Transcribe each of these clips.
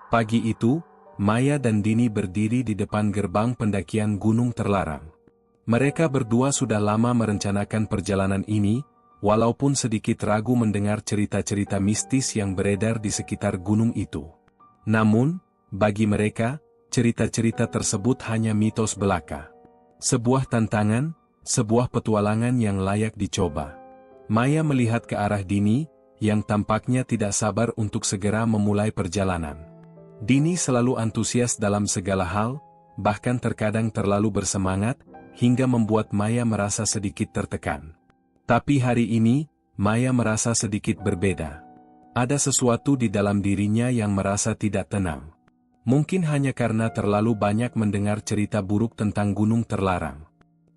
Pagi itu, Maya dan Dini berdiri di depan gerbang pendakian Gunung Terlarang. Mereka berdua sudah lama merencanakan perjalanan ini, walaupun sedikit ragu mendengar cerita-cerita mistis yang beredar di sekitar gunung itu. Namun, bagi mereka, cerita-cerita tersebut hanya mitos belaka. Sebuah tantangan, sebuah petualangan yang layak dicoba. Maya melihat ke arah Dini, yang tampaknya tidak sabar untuk segera memulai perjalanan. Dini selalu antusias dalam segala hal, bahkan terkadang terlalu bersemangat, hingga membuat Maya merasa sedikit tertekan. Tapi hari ini, Maya merasa sedikit berbeda. Ada sesuatu di dalam dirinya yang merasa tidak tenang. Mungkin hanya karena terlalu banyak mendengar cerita buruk tentang Gunung Terlarang.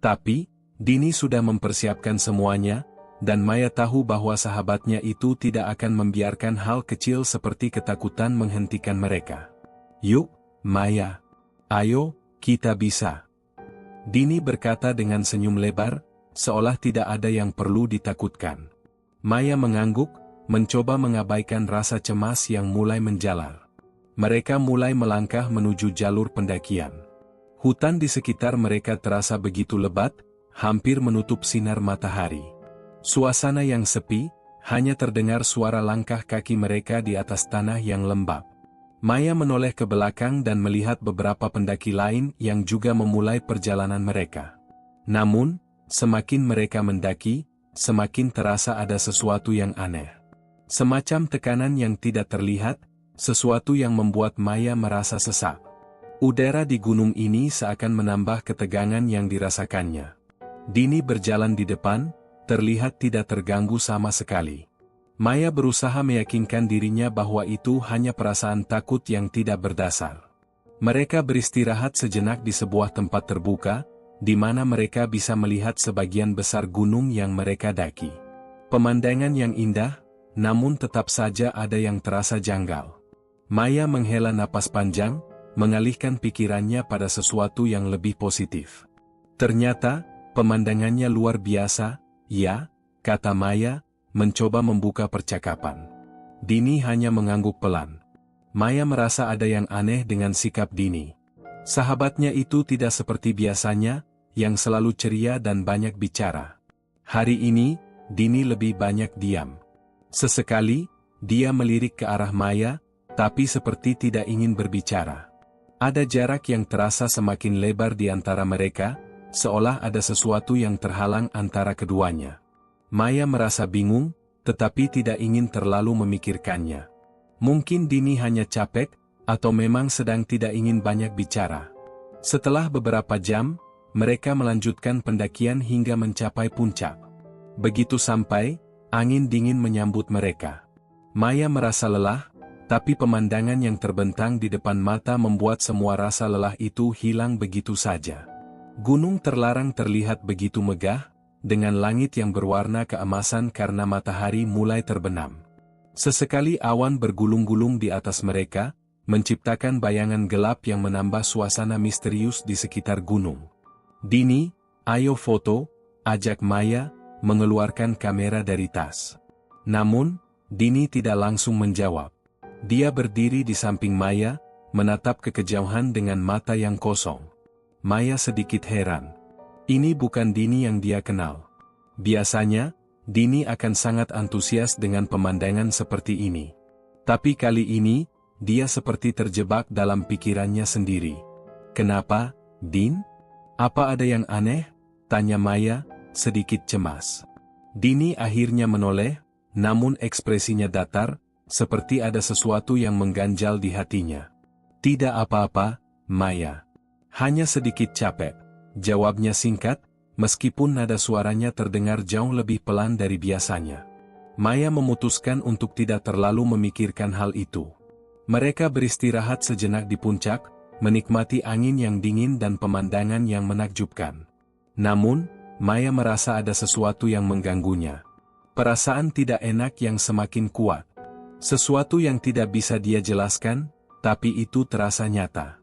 Tapi, Dini sudah mempersiapkan semuanya, dan Maya tahu bahwa sahabatnya itu tidak akan membiarkan hal kecil seperti ketakutan menghentikan mereka. "Yuk, Maya. Ayo, kita bisa." Dini berkata dengan senyum lebar, seolah tidak ada yang perlu ditakutkan. Maya mengangguk, mencoba mengabaikan rasa cemas yang mulai menjalar. Mereka mulai melangkah menuju jalur pendakian. Hutan di sekitar mereka terasa begitu lebat, hampir menutup sinar matahari. Suasana yang sepi, hanya terdengar suara langkah kaki mereka di atas tanah yang lembab. Maya menoleh ke belakang dan melihat beberapa pendaki lain yang juga memulai perjalanan mereka. Namun, semakin mereka mendaki, semakin terasa ada sesuatu yang aneh. Semacam tekanan yang tidak terlihat, sesuatu yang membuat Maya merasa sesak. Udara di gunung ini seakan menambah ketegangan yang dirasakannya. Dini berjalan di depan, terlihat tidak terganggu sama sekali. Maya berusaha meyakinkan dirinya bahwa itu hanya perasaan takut yang tidak berdasar. Mereka beristirahat sejenak di sebuah tempat terbuka, di mana mereka bisa melihat sebagian besar gunung yang mereka daki. Pemandangan yang indah, namun tetap saja ada yang terasa janggal. Maya menghela napas panjang, mengalihkan pikirannya pada sesuatu yang lebih positif. Ternyata, pemandangannya luar biasa, ya, kata Maya, mencoba membuka percakapan. Dini hanya mengangguk pelan. Maya merasa ada yang aneh dengan sikap Dini. Sahabatnya itu tidak seperti biasanya, yang selalu ceria dan banyak bicara. Hari ini, Dini lebih banyak diam. Sesekali, dia melirik ke arah Maya, tapi seperti tidak ingin berbicara. Ada jarak yang terasa semakin lebar di antara mereka, seolah ada sesuatu yang terhalang antara keduanya. Maya merasa bingung, tetapi tidak ingin terlalu memikirkannya. Mungkin Dini hanya capek, atau memang sedang tidak ingin banyak bicara. Setelah beberapa jam, mereka melanjutkan pendakian hingga mencapai puncak. Begitu sampai, angin dingin menyambut mereka. Maya merasa lelah, tapi pemandangan yang terbentang di depan mata membuat semua rasa lelah itu hilang begitu saja. Gunung Terlarang terlihat begitu megah, dengan langit yang berwarna keemasan karena matahari mulai terbenam. Sesekali awan bergulung-gulung di atas mereka, menciptakan bayangan gelap yang menambah suasana misterius di sekitar gunung. "Dini, ayo foto," ajak Maya, mengeluarkan kamera dari tas. Namun, Dini tidak langsung menjawab. Dia berdiri di samping Maya, menatap ke kejauhan dengan mata yang kosong. Maya sedikit heran. Ini bukan Dini yang dia kenal. Biasanya, Dini akan sangat antusias dengan pemandangan seperti ini. Tapi kali ini, dia seperti terjebak dalam pikirannya sendiri. "Kenapa, Din? Apa ada yang aneh?" tanya Maya, sedikit cemas. Dini akhirnya menoleh, namun ekspresinya datar, seperti ada sesuatu yang mengganjal di hatinya. "Tidak apa-apa, Maya. Hanya sedikit capek," jawabnya singkat, meskipun nada suaranya terdengar jauh lebih pelan dari biasanya. Maya memutuskan untuk tidak terlalu memikirkan hal itu. Mereka beristirahat sejenak di puncak, menikmati angin yang dingin dan pemandangan yang menakjubkan. Namun, Maya merasa ada sesuatu yang mengganggunya. Perasaan tidak enak yang semakin kuat. Sesuatu yang tidak bisa dia jelaskan, tapi itu terasa nyata.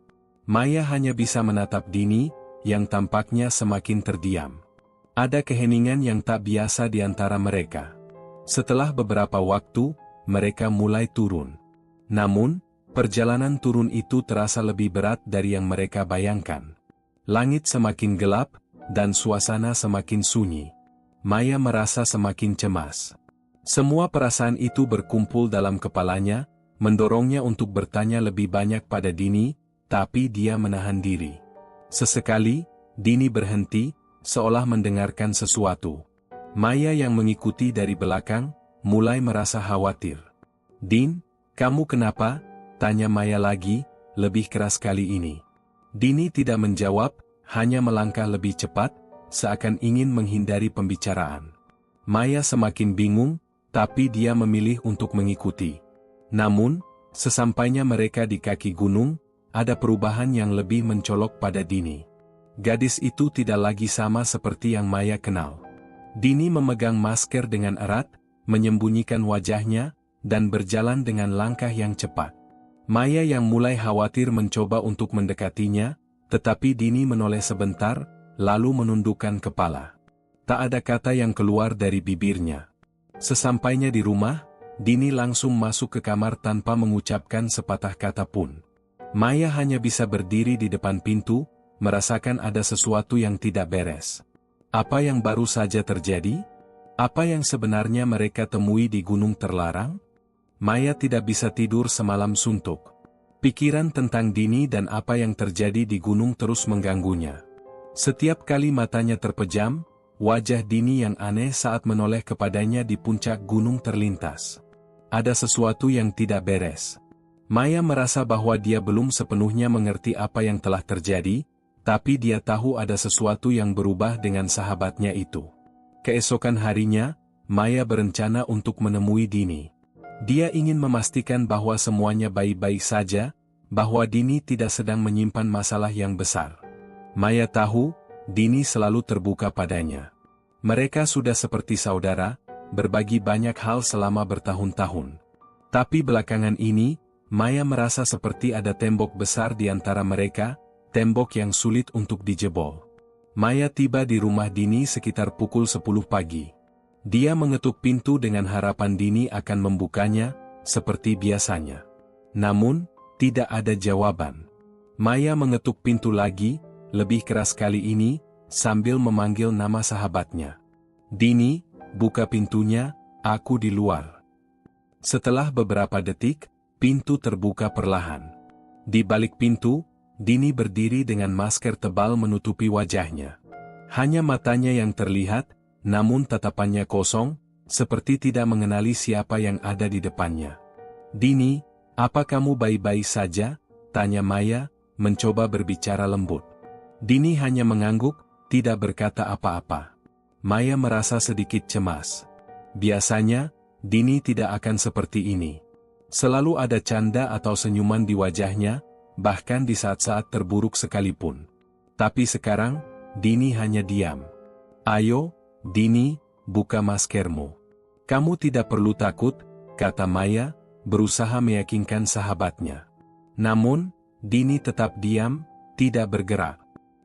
Maya hanya bisa menatap Dini, yang tampaknya semakin terdiam. Ada keheningan yang tak biasa di antara mereka. Setelah beberapa waktu, mereka mulai turun. Namun, Perjalanan turun itu terasa lebih berat dari yang mereka bayangkan. Langit semakin gelap, dan suasana semakin sunyi. Maya merasa semakin cemas. Semua perasaan itu berkumpul dalam kepalanya, mendorongnya untuk bertanya lebih banyak pada Dini, tapi dia menahan diri. Sesekali, Dini berhenti, seolah mendengarkan sesuatu. Maya yang mengikuti dari belakang, mulai merasa khawatir. "Din, kamu kenapa?" tanya Maya lagi, lebih keras kali ini. Dini tidak menjawab, hanya melangkah lebih cepat, seakan ingin menghindari pembicaraan. Maya semakin bingung, tapi dia memilih untuk mengikuti. Namun, sesampainya mereka di kaki gunung, ada perubahan yang lebih mencolok pada Dini. Gadis itu tidak lagi sama seperti yang Maya kenal. Dini memegang masker dengan erat, menyembunyikan wajahnya, dan berjalan dengan langkah yang cepat. Maya yang mulai khawatir mencoba untuk mendekatinya, tetapi Dini menoleh sebentar, lalu menundukkan kepala. Tak ada kata yang keluar dari bibirnya. Sesampainya di rumah, Dini langsung masuk ke kamar tanpa mengucapkan sepatah kata pun. Maya hanya bisa berdiri di depan pintu, merasakan ada sesuatu yang tidak beres. Apa yang baru saja terjadi? Apa yang sebenarnya mereka temui di Gunung Terlarang? Maya tidak bisa tidur semalam suntuk. Pikiran tentang Dini dan apa yang terjadi di gunung terus mengganggunya. Setiap kali matanya terpejam, wajah Dini yang aneh saat menoleh kepadanya di puncak gunung terlintas. Ada sesuatu yang tidak beres. Maya merasa bahwa dia belum sepenuhnya mengerti apa yang telah terjadi, tapi dia tahu ada sesuatu yang berubah dengan sahabatnya itu. Keesokan harinya, Maya berencana untuk menemui Dini. Dia ingin memastikan bahwa semuanya baik-baik saja, bahwa Dini tidak sedang menyimpan masalah yang besar. Maya tahu, Dini selalu terbuka padanya. Mereka sudah seperti saudara, berbagi banyak hal selama bertahun-tahun. Tapi belakangan ini, Maya merasa seperti ada tembok besar di antara mereka, tembok yang sulit untuk dijebol. Maya tiba di rumah Dini sekitar pukul 10 pagi. Dia mengetuk pintu dengan harapan Dini akan membukanya, seperti biasanya. Namun, tidak ada jawaban. Maya mengetuk pintu lagi, lebih keras kali ini, sambil memanggil nama sahabatnya. "Dini, buka pintunya, aku di luar." Setelah beberapa detik, pintu terbuka perlahan. Di balik pintu, Dini berdiri dengan masker tebal menutupi wajahnya. Hanya matanya yang terlihat, namun tatapannya kosong, seperti tidak mengenali siapa yang ada di depannya. "Dini, apa kamu baik-baik saja?" tanya Maya, mencoba berbicara lembut. Dini hanya mengangguk, tidak berkata apa-apa. Maya merasa sedikit cemas. Biasanya, Dini tidak akan seperti ini. Selalu ada canda atau senyuman di wajahnya, bahkan di saat-saat terburuk sekalipun. Tapi sekarang, Dini hanya diam. "Ayo, Dini, buka maskermu. Kamu tidak perlu takut," kata Maya, berusaha meyakinkan sahabatnya. Namun, Dini tetap diam, tidak bergerak.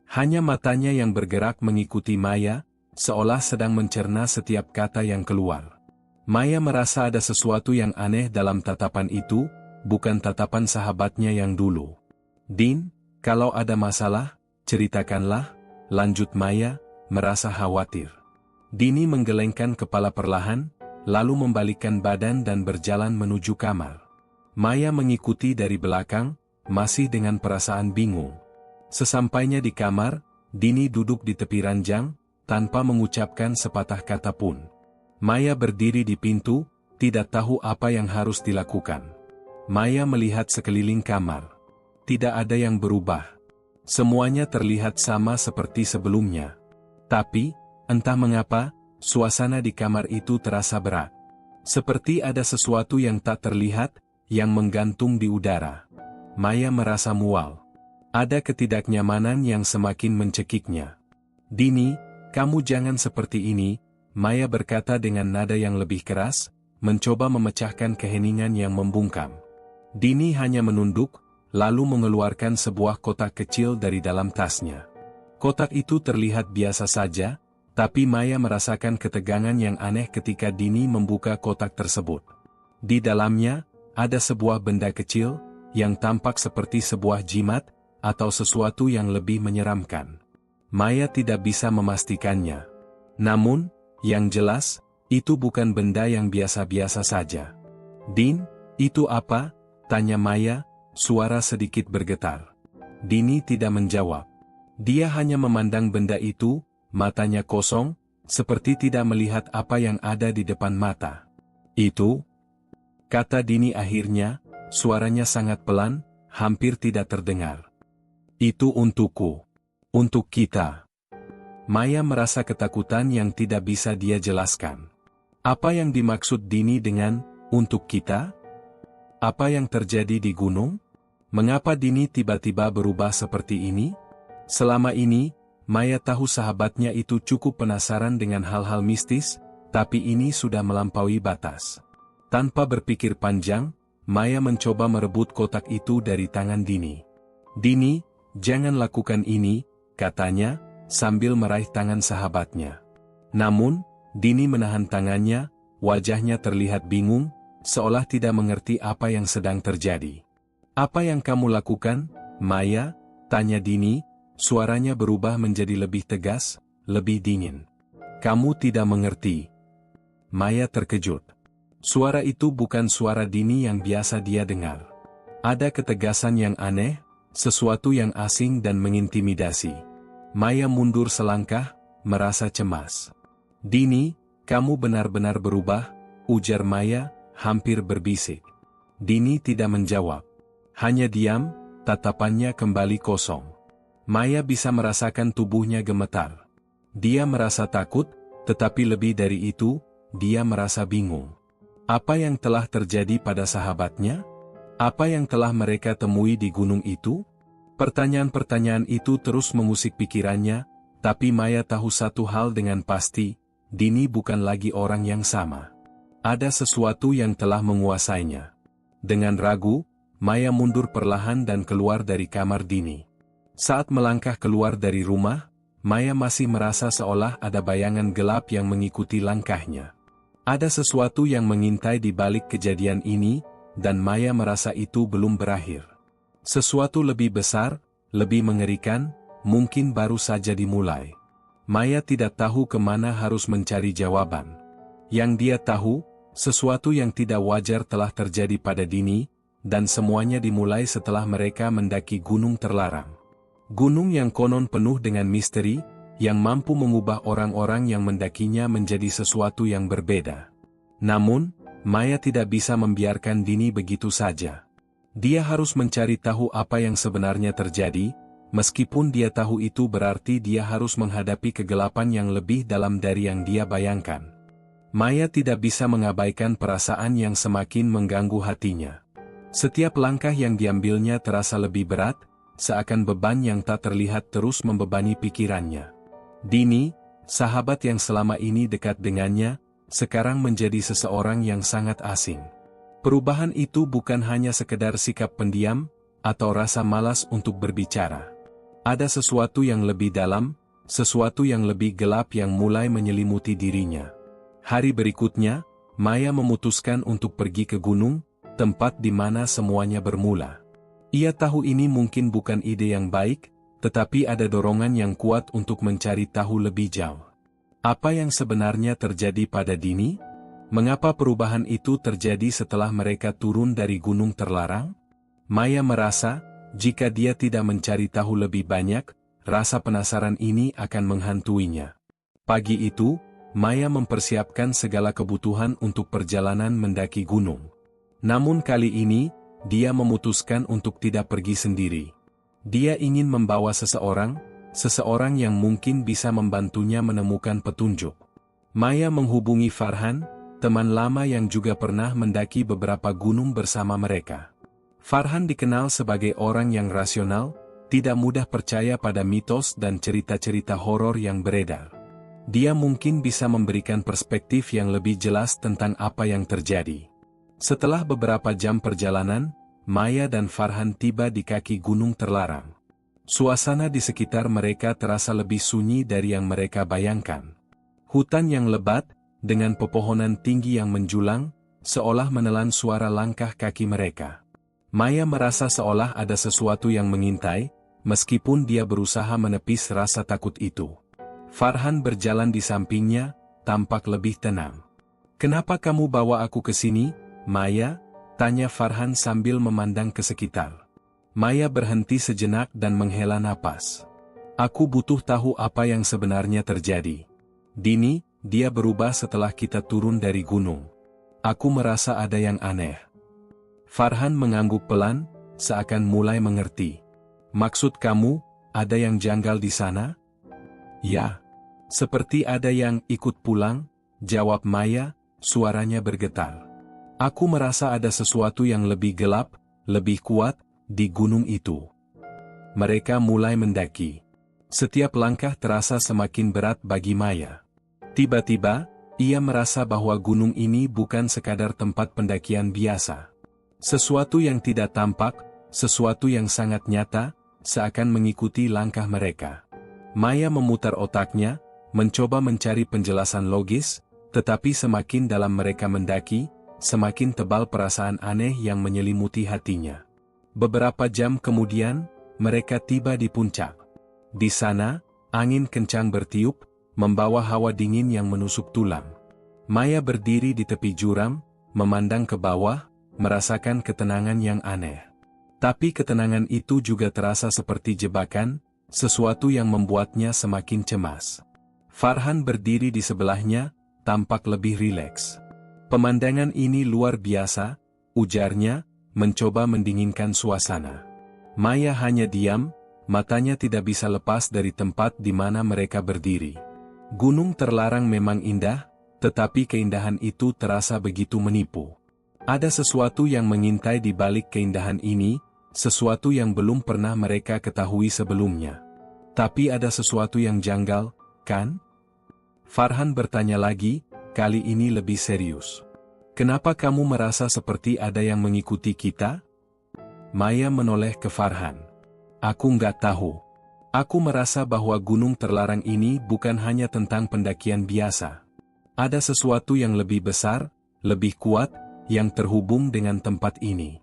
Hanya matanya yang bergerak mengikuti Maya, seolah sedang mencerna setiap kata yang keluar. Maya merasa ada sesuatu yang aneh dalam tatapan itu, bukan tatapan sahabatnya yang dulu. "Din, kalau ada masalah, ceritakanlah," lanjut Maya, merasa khawatir. Dini menggelengkan kepala perlahan, lalu membalikkan badan dan berjalan menuju kamar. Maya mengikuti dari belakang, masih dengan perasaan bingung. Sesampainya di kamar, Dini duduk di tepi ranjang, tanpa mengucapkan sepatah kata pun. Maya berdiri di pintu, tidak tahu apa yang harus dilakukan. Maya melihat sekeliling kamar. Tidak ada yang berubah. Semuanya terlihat sama seperti sebelumnya. Tapi, entah mengapa, suasana di kamar itu terasa berat. Seperti ada sesuatu yang tak terlihat, yang menggantung di udara. Maya merasa mual. Ada ketidaknyamanan yang semakin mencekiknya. "Dini, kamu jangan seperti ini," Maya berkata dengan nada yang lebih keras, mencoba memecahkan keheningan yang membungkam. Dini hanya menunduk, lalu mengeluarkan sebuah kotak kecil dari dalam tasnya. Kotak itu terlihat biasa saja, tapi Maya merasakan ketegangan yang aneh ketika Dini membuka kotak tersebut. Di dalamnya, ada sebuah benda kecil, yang tampak seperti sebuah jimat, atau sesuatu yang lebih menyeramkan. Maya tidak bisa memastikannya. Namun, yang jelas, itu bukan benda yang biasa-biasa saja. "Din, itu apa?" tanya Maya, suara sedikit bergetar. Dini tidak menjawab. Dia hanya memandang benda itu, matanya kosong, seperti tidak melihat apa yang ada di depan mata. "Itu?" kata Dini akhirnya, suaranya sangat pelan, hampir tidak terdengar. "Itu untukku. Untuk kita." Maya merasa ketakutan yang tidak bisa dia jelaskan. Apa yang dimaksud Dini dengan "untuk kita"? Apa yang terjadi di gunung? Mengapa Dini tiba-tiba berubah seperti ini? Selama ini, Maya tahu sahabatnya itu cukup penasaran dengan hal-hal mistis, tapi ini sudah melampaui batas. Tanpa berpikir panjang, Maya mencoba merebut kotak itu dari tangan Dini. "Dini, jangan lakukan ini," katanya, sambil meraih tangan sahabatnya. Namun, Dini menahan tangannya, wajahnya terlihat bingung, seolah tidak mengerti apa yang sedang terjadi. "Apa yang kamu lakukan, Maya?" tanya Dini, suaranya berubah menjadi lebih tegas, lebih dingin. "Kamu tidak mengerti." Maya terkejut. Suara itu bukan suara Dini yang biasa dia dengar. Ada ketegasan yang aneh, sesuatu yang asing dan mengintimidasi. Maya mundur selangkah, merasa cemas. "Dini, kamu benar-benar berubah," ujar Maya, hampir berbisik. Dini tidak menjawab. Hanya diam, tatapannya kembali kosong. Maya bisa merasakan tubuhnya gemetar. Dia merasa takut, tetapi lebih dari itu, dia merasa bingung. Apa yang telah terjadi pada sahabatnya? Apa yang telah mereka temui di gunung itu? Pertanyaan-pertanyaan itu terus mengusik pikirannya, tapi Maya tahu satu hal dengan pasti, Dini bukan lagi orang yang sama. Ada sesuatu yang telah menguasainya. Dengan ragu, Maya mundur perlahan dan keluar dari kamar Dini. Saat melangkah keluar dari rumah, Maya masih merasa seolah ada bayangan gelap yang mengikuti langkahnya. Ada sesuatu yang mengintai di balik kejadian ini, dan Maya merasa itu belum berakhir. Sesuatu lebih besar, lebih mengerikan, mungkin baru saja dimulai. Maya tidak tahu kemana harus mencari jawaban. Yang dia tahu, sesuatu yang tidak wajar telah terjadi pada Dini, dan semuanya dimulai setelah mereka mendaki gunung terlarang. Gunung yang konon penuh dengan misteri, yang mampu mengubah orang-orang yang mendakinya menjadi sesuatu yang berbeda. Namun, Maya tidak bisa membiarkan Dini begitu saja. Dia harus mencari tahu apa yang sebenarnya terjadi, meskipun dia tahu itu berarti dia harus menghadapi kegelapan yang lebih dalam dari yang dia bayangkan. Maya tidak bisa mengabaikan perasaan yang semakin mengganggu hatinya. Setiap langkah yang diambilnya terasa lebih berat, seakan beban yang tak terlihat terus membebani pikirannya. Dini, sahabat yang selama ini dekat dengannya, sekarang menjadi seseorang yang sangat asing. Perubahan itu bukan hanya sekedar sikap pendiam, atau rasa malas untuk berbicara. Ada sesuatu yang lebih dalam, sesuatu yang lebih gelap yang mulai menyelimuti dirinya. Hari berikutnya, Maya memutuskan untuk pergi ke gunung, tempat di mana semuanya bermula. Ia tahu ini mungkin bukan ide yang baik, tetapi ada dorongan yang kuat untuk mencari tahu lebih jauh. Apa yang sebenarnya terjadi pada Dini? Mengapa perubahan itu terjadi setelah mereka turun dari gunung terlarang? Maya merasa, jika dia tidak mencari tahu lebih banyak, rasa penasaran ini akan menghantuinya. Pagi itu, Maya mempersiapkan segala kebutuhan untuk perjalanan mendaki gunung. Namun kali ini, dia memutuskan untuk tidak pergi sendiri. Dia ingin membawa seseorang yang mungkin bisa membantunya menemukan petunjuk. Maya menghubungi Farhan, teman lama yang juga pernah mendaki beberapa gunung bersama mereka. Farhan dikenal sebagai orang yang rasional, tidak mudah percaya pada mitos dan cerita-cerita horor yang beredar. Dia mungkin bisa memberikan perspektif yang lebih jelas tentang apa yang terjadi. Setelah beberapa jam perjalanan, Maya dan Farhan tiba di kaki gunung terlarang. Suasana di sekitar mereka terasa lebih sunyi dari yang mereka bayangkan. Hutan yang lebat, dengan pepohonan tinggi yang menjulang, seolah menelan suara langkah kaki mereka. Maya merasa seolah ada sesuatu yang mengintai, meskipun dia berusaha menepis rasa takut itu. Farhan berjalan di sampingnya, tampak lebih tenang. "Kenapa kamu bawa aku ke sini, Maya?" tanya Farhan sambil memandang ke sekitar. Maya berhenti sejenak dan menghela napas. "Aku butuh tahu apa yang sebenarnya terjadi. Dini, dia berubah setelah kita turun dari gunung. Aku merasa ada yang aneh." Farhan mengangguk pelan, seakan mulai mengerti. "Maksud kamu, ada yang janggal di sana?" "Ya. Seperti ada yang ikut pulang," jawab Maya, suaranya bergetar. "Aku merasa ada sesuatu yang lebih gelap, lebih kuat, di gunung itu." Mereka mulai mendaki. Setiap langkah terasa semakin berat bagi Maya. Tiba-tiba, ia merasa bahwa gunung ini bukan sekadar tempat pendakian biasa. Sesuatu yang tidak tampak, sesuatu yang sangat nyata, seakan mengikuti langkah mereka. Maya memutar otaknya, mencoba mencari penjelasan logis, tetapi semakin dalam mereka mendaki, semakin tebal perasaan aneh yang menyelimuti hatinya. Beberapa jam kemudian, mereka tiba di puncak. Di sana, angin kencang bertiup, membawa hawa dingin yang menusuk tulang. Maya berdiri di tepi jurang, memandang ke bawah, merasakan ketenangan yang aneh. Tapi ketenangan itu juga terasa seperti jebakan, sesuatu yang membuatnya semakin cemas. Farhan berdiri di sebelahnya, tampak lebih rileks. "Pemandangan ini luar biasa," ujarnya, mencoba mendinginkan suasana. Maya hanya diam, matanya tidak bisa lepas dari tempat di mana mereka berdiri. Gunung terlarang memang indah, tetapi keindahan itu terasa begitu menipu. Ada sesuatu yang mengintai di balik keindahan ini, sesuatu yang belum pernah mereka ketahui sebelumnya. "Tapi ada sesuatu yang janggal, kan?" Farhan bertanya lagi, kali ini lebih serius. "Kenapa kamu merasa seperti ada yang mengikuti kita?" Maya menoleh ke Farhan. "Aku nggak tahu. Aku merasa bahwa gunung terlarang ini bukan hanya tentang pendakian biasa. Ada sesuatu yang lebih besar, lebih kuat, yang terhubung dengan tempat ini.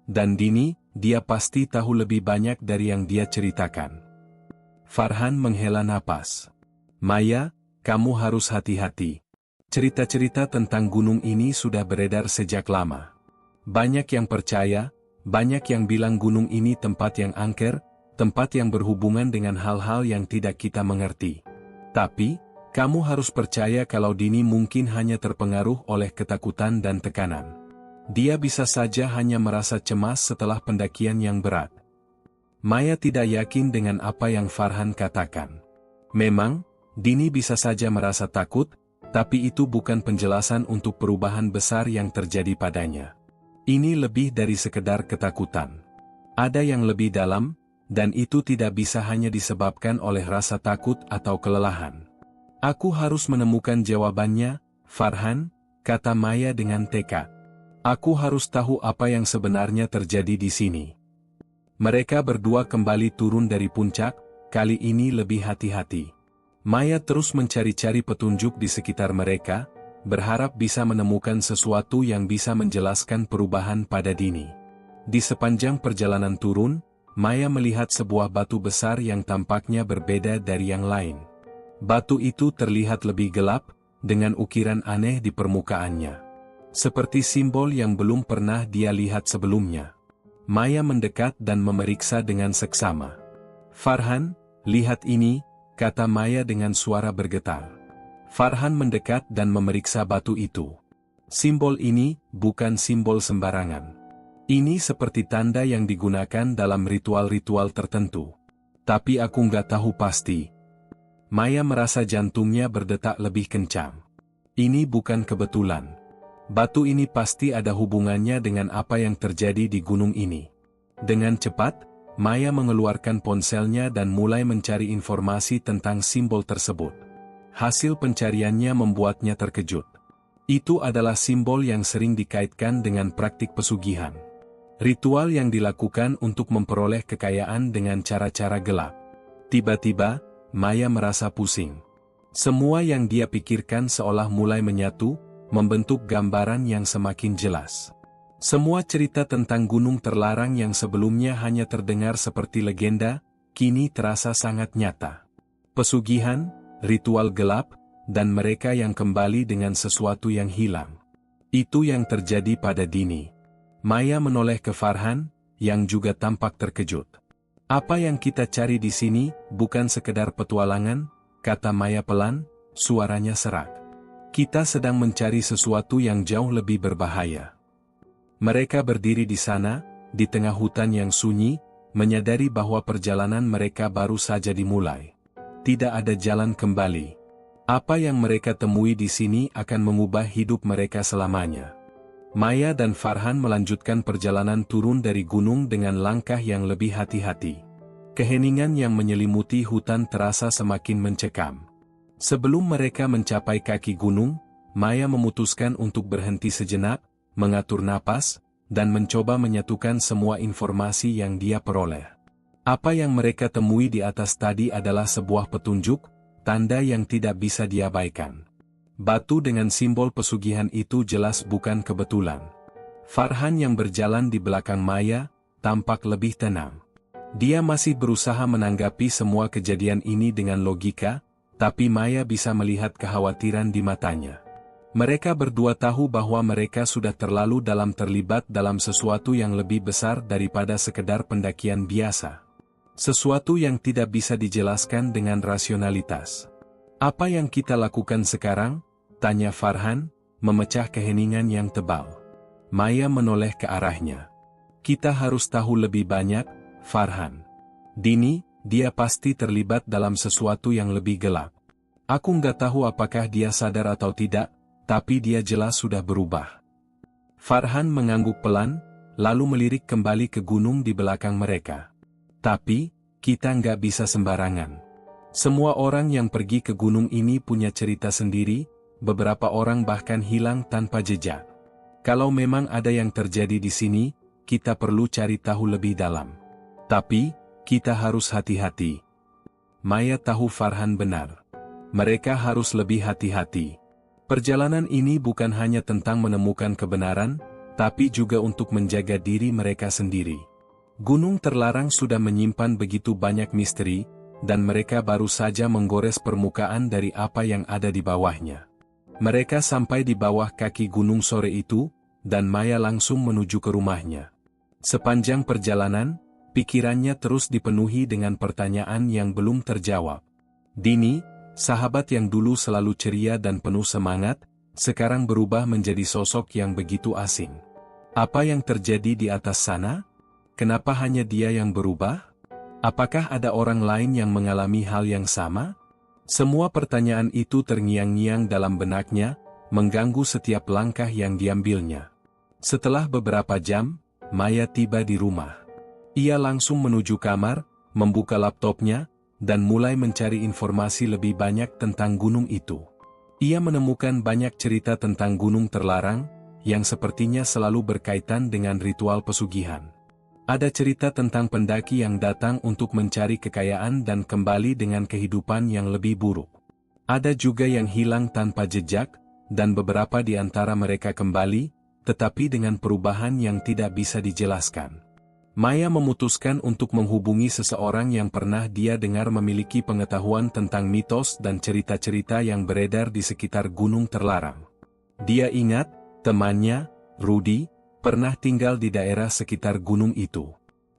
Dan Dini, dia pasti tahu lebih banyak dari yang dia ceritakan." Farhan menghela napas. "Maya, kamu harus hati-hati. Cerita-cerita tentang gunung ini sudah beredar sejak lama. Banyak yang percaya, banyak yang bilang gunung ini tempat yang angker, tempat yang berhubungan dengan hal-hal yang tidak kita mengerti. Tapi, kamu harus percaya kalau Dini mungkin hanya terpengaruh oleh ketakutan dan tekanan. Dia bisa saja hanya merasa cemas setelah pendakian yang berat." Maya tidak yakin dengan apa yang Farhan katakan. Memang, Dini bisa saja merasa takut, tapi itu bukan penjelasan untuk perubahan besar yang terjadi padanya. Ini lebih dari sekedar ketakutan. Ada yang lebih dalam, dan itu tidak bisa hanya disebabkan oleh rasa takut atau kelelahan. "Aku harus menemukan jawabannya, Farhan," kata Maya dengan tekad. "Aku harus tahu apa yang sebenarnya terjadi di sini." Mereka berdua kembali turun dari puncak, kali ini lebih hati-hati. Maya terus mencari-cari petunjuk di sekitar mereka, berharap bisa menemukan sesuatu yang bisa menjelaskan perubahan pada Dini. Di sepanjang perjalanan turun, Maya melihat sebuah batu besar yang tampaknya berbeda dari yang lain. Batu itu terlihat lebih gelap, dengan ukiran aneh di permukaannya. Seperti simbol yang belum pernah dia lihat sebelumnya. Maya mendekat dan memeriksa dengan seksama. "Farhan, lihat ini," kata Maya dengan suara bergetar. Farhan mendekat dan memeriksa batu itu. "Simbol ini bukan simbol sembarangan. Ini seperti tanda yang digunakan dalam ritual-ritual tertentu. Tapi aku nggak tahu pasti." Maya merasa jantungnya berdetak lebih kencang. Ini bukan kebetulan. Batu ini pasti ada hubungannya dengan apa yang terjadi di gunung ini. Dengan cepat, Maya mengeluarkan ponselnya dan mulai mencari informasi tentang simbol tersebut. Hasil pencariannya membuatnya terkejut. Itu adalah simbol yang sering dikaitkan dengan praktik pesugihan. Ritual yang dilakukan untuk memperoleh kekayaan dengan cara-cara gelap. Tiba-tiba, Maya merasa pusing. Semua yang dia pikirkan seolah mulai menyatu, membentuk gambaran yang semakin jelas. Semua cerita tentang gunung terlarang yang sebelumnya hanya terdengar seperti legenda, kini terasa sangat nyata. Pesugihan, ritual gelap, dan mereka yang kembali dengan sesuatu yang hilang. Itu yang terjadi pada Dini. Maya menoleh ke Farhan, yang juga tampak terkejut. Apa yang kita cari di sini, bukan sekedar petualangan, kata Maya pelan, suaranya serak. Kita sedang mencari sesuatu yang jauh lebih berbahaya. Mereka berdiri di sana, di tengah hutan yang sunyi, menyadari bahwa perjalanan mereka baru saja dimulai. Tidak ada jalan kembali. Apa yang mereka temui di sini akan mengubah hidup mereka selamanya. Maya dan Farhan melanjutkan perjalanan turun dari gunung dengan langkah yang lebih hati-hati. Keheningan yang menyelimuti hutan terasa semakin mencekam. Sebelum mereka mencapai kaki gunung, Maya memutuskan untuk berhenti sejenak, mengatur napas, dan mencoba menyatukan semua informasi yang dia peroleh. Apa yang mereka temui di atas tadi adalah sebuah petunjuk, tanda yang tidak bisa diabaikan. Batu dengan simbol pesugihan itu jelas bukan kebetulan. Farhan yang berjalan di belakang Maya, tampak lebih tenang. Dia masih berusaha menanggapi semua kejadian ini dengan logika, tapi Maya bisa melihat kekhawatiran di matanya. Mereka berdua tahu bahwa mereka sudah terlalu dalam terlibat dalam sesuatu yang lebih besar daripada sekedar pendakian biasa. Sesuatu yang tidak bisa dijelaskan dengan rasionalitas. Apa yang kita lakukan sekarang? Tanya Farhan, memecah keheningan yang tebal. Maya menoleh ke arahnya. Kita harus tahu lebih banyak, Farhan. Dini, dia pasti terlibat dalam sesuatu yang lebih gelap. Aku nggak tahu apakah dia sadar atau tidak, tapi dia jelas sudah berubah. Farhan mengangguk pelan, lalu melirik kembali ke gunung di belakang mereka. Tapi, kita nggak bisa sembarangan. Semua orang yang pergi ke gunung ini punya cerita sendiri, beberapa orang bahkan hilang tanpa jejak. Kalau memang ada yang terjadi di sini, kita perlu cari tahu lebih dalam. Tapi, kita harus hati-hati. Maya tahu Farhan benar. Mereka harus lebih hati-hati. Perjalanan ini bukan hanya tentang menemukan kebenaran, tapi juga untuk menjaga diri mereka sendiri. Gunung terlarang sudah menyimpan begitu banyak misteri, dan mereka baru saja menggores permukaan dari apa yang ada di bawahnya. Mereka sampai di bawah kaki gunung sore itu, dan Maya langsung menuju ke rumahnya. Sepanjang perjalanan, pikirannya terus dipenuhi dengan pertanyaan yang belum terjawab. Dini, sahabat yang dulu selalu ceria dan penuh semangat, sekarang berubah menjadi sosok yang begitu asing. Apa yang terjadi di atas sana? Kenapa hanya dia yang berubah? Apakah ada orang lain yang mengalami hal yang sama? Semua pertanyaan itu terngiang-ngiang dalam benaknya, mengganggu setiap langkah yang diambilnya. Setelah beberapa jam, Maya tiba di rumah. Ia langsung menuju kamar, membuka laptopnya, dan mulai mencari informasi lebih banyak tentang gunung itu. Ia menemukan banyak cerita tentang gunung terlarang, yang sepertinya selalu berkaitan dengan ritual pesugihan. Ada cerita tentang pendaki yang datang untuk mencari kekayaan dan kembali dengan kehidupan yang lebih buruk. Ada juga yang hilang tanpa jejak, dan beberapa di antara mereka kembali, tetapi dengan perubahan yang tidak bisa dijelaskan. Maya memutuskan untuk menghubungi seseorang yang pernah dia dengar memiliki pengetahuan tentang mitos dan cerita-cerita yang beredar di sekitar gunung terlarang. Dia ingat, temannya, Rudy, pernah tinggal di daerah sekitar gunung itu.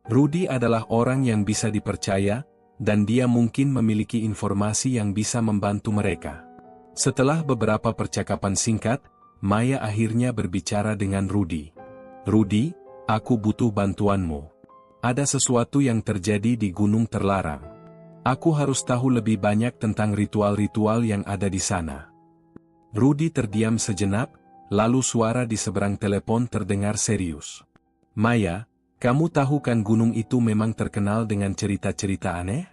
Rudy adalah orang yang bisa dipercaya, dan dia mungkin memiliki informasi yang bisa membantu mereka. Setelah beberapa percakapan singkat, Maya akhirnya berbicara dengan Rudy. Rudy, aku butuh bantuanmu. Ada sesuatu yang terjadi di gunung terlarang. Aku harus tahu lebih banyak tentang ritual-ritual yang ada di sana. Rudy terdiam sejenak, lalu suara di seberang telepon terdengar serius. Maya, kamu tahu kan gunung itu memang terkenal dengan cerita-cerita aneh?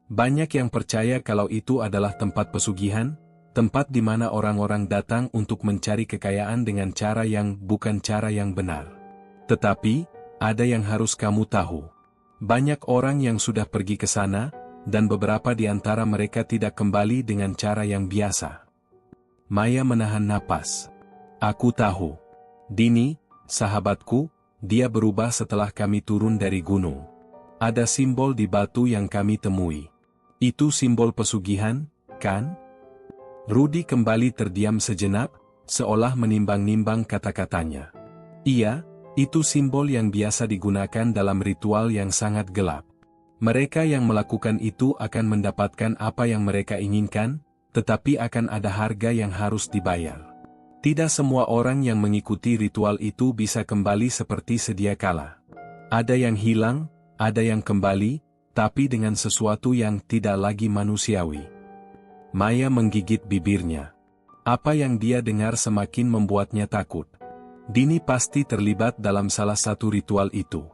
Banyak yang percaya kalau itu adalah tempat pesugihan, tempat di mana orang-orang datang untuk mencari kekayaan dengan cara yang bukan cara yang benar. Tetapi, ada yang harus kamu tahu. Banyak orang yang sudah pergi ke sana, dan beberapa di antara mereka tidak kembali dengan cara yang biasa. Maya menahan napas. Aku tahu. Dini, sahabatku, dia berubah setelah kami turun dari gunung. Ada simbol di batu yang kami temui. Itu simbol pesugihan, kan? Rudy kembali terdiam sejenak, seolah menimbang-nimbang kata-katanya. Iya, itu simbol yang biasa digunakan dalam ritual yang sangat gelap. Mereka yang melakukan itu akan mendapatkan apa yang mereka inginkan, tetapi akan ada harga yang harus dibayar. Tidak semua orang yang mengikuti ritual itu bisa kembali seperti sedia kala. Ada yang hilang, ada yang kembali, tapi dengan sesuatu yang tidak lagi manusiawi. Maya menggigit bibirnya. Apa yang dia dengar semakin membuatnya takut. Dini pasti terlibat dalam salah satu ritual itu.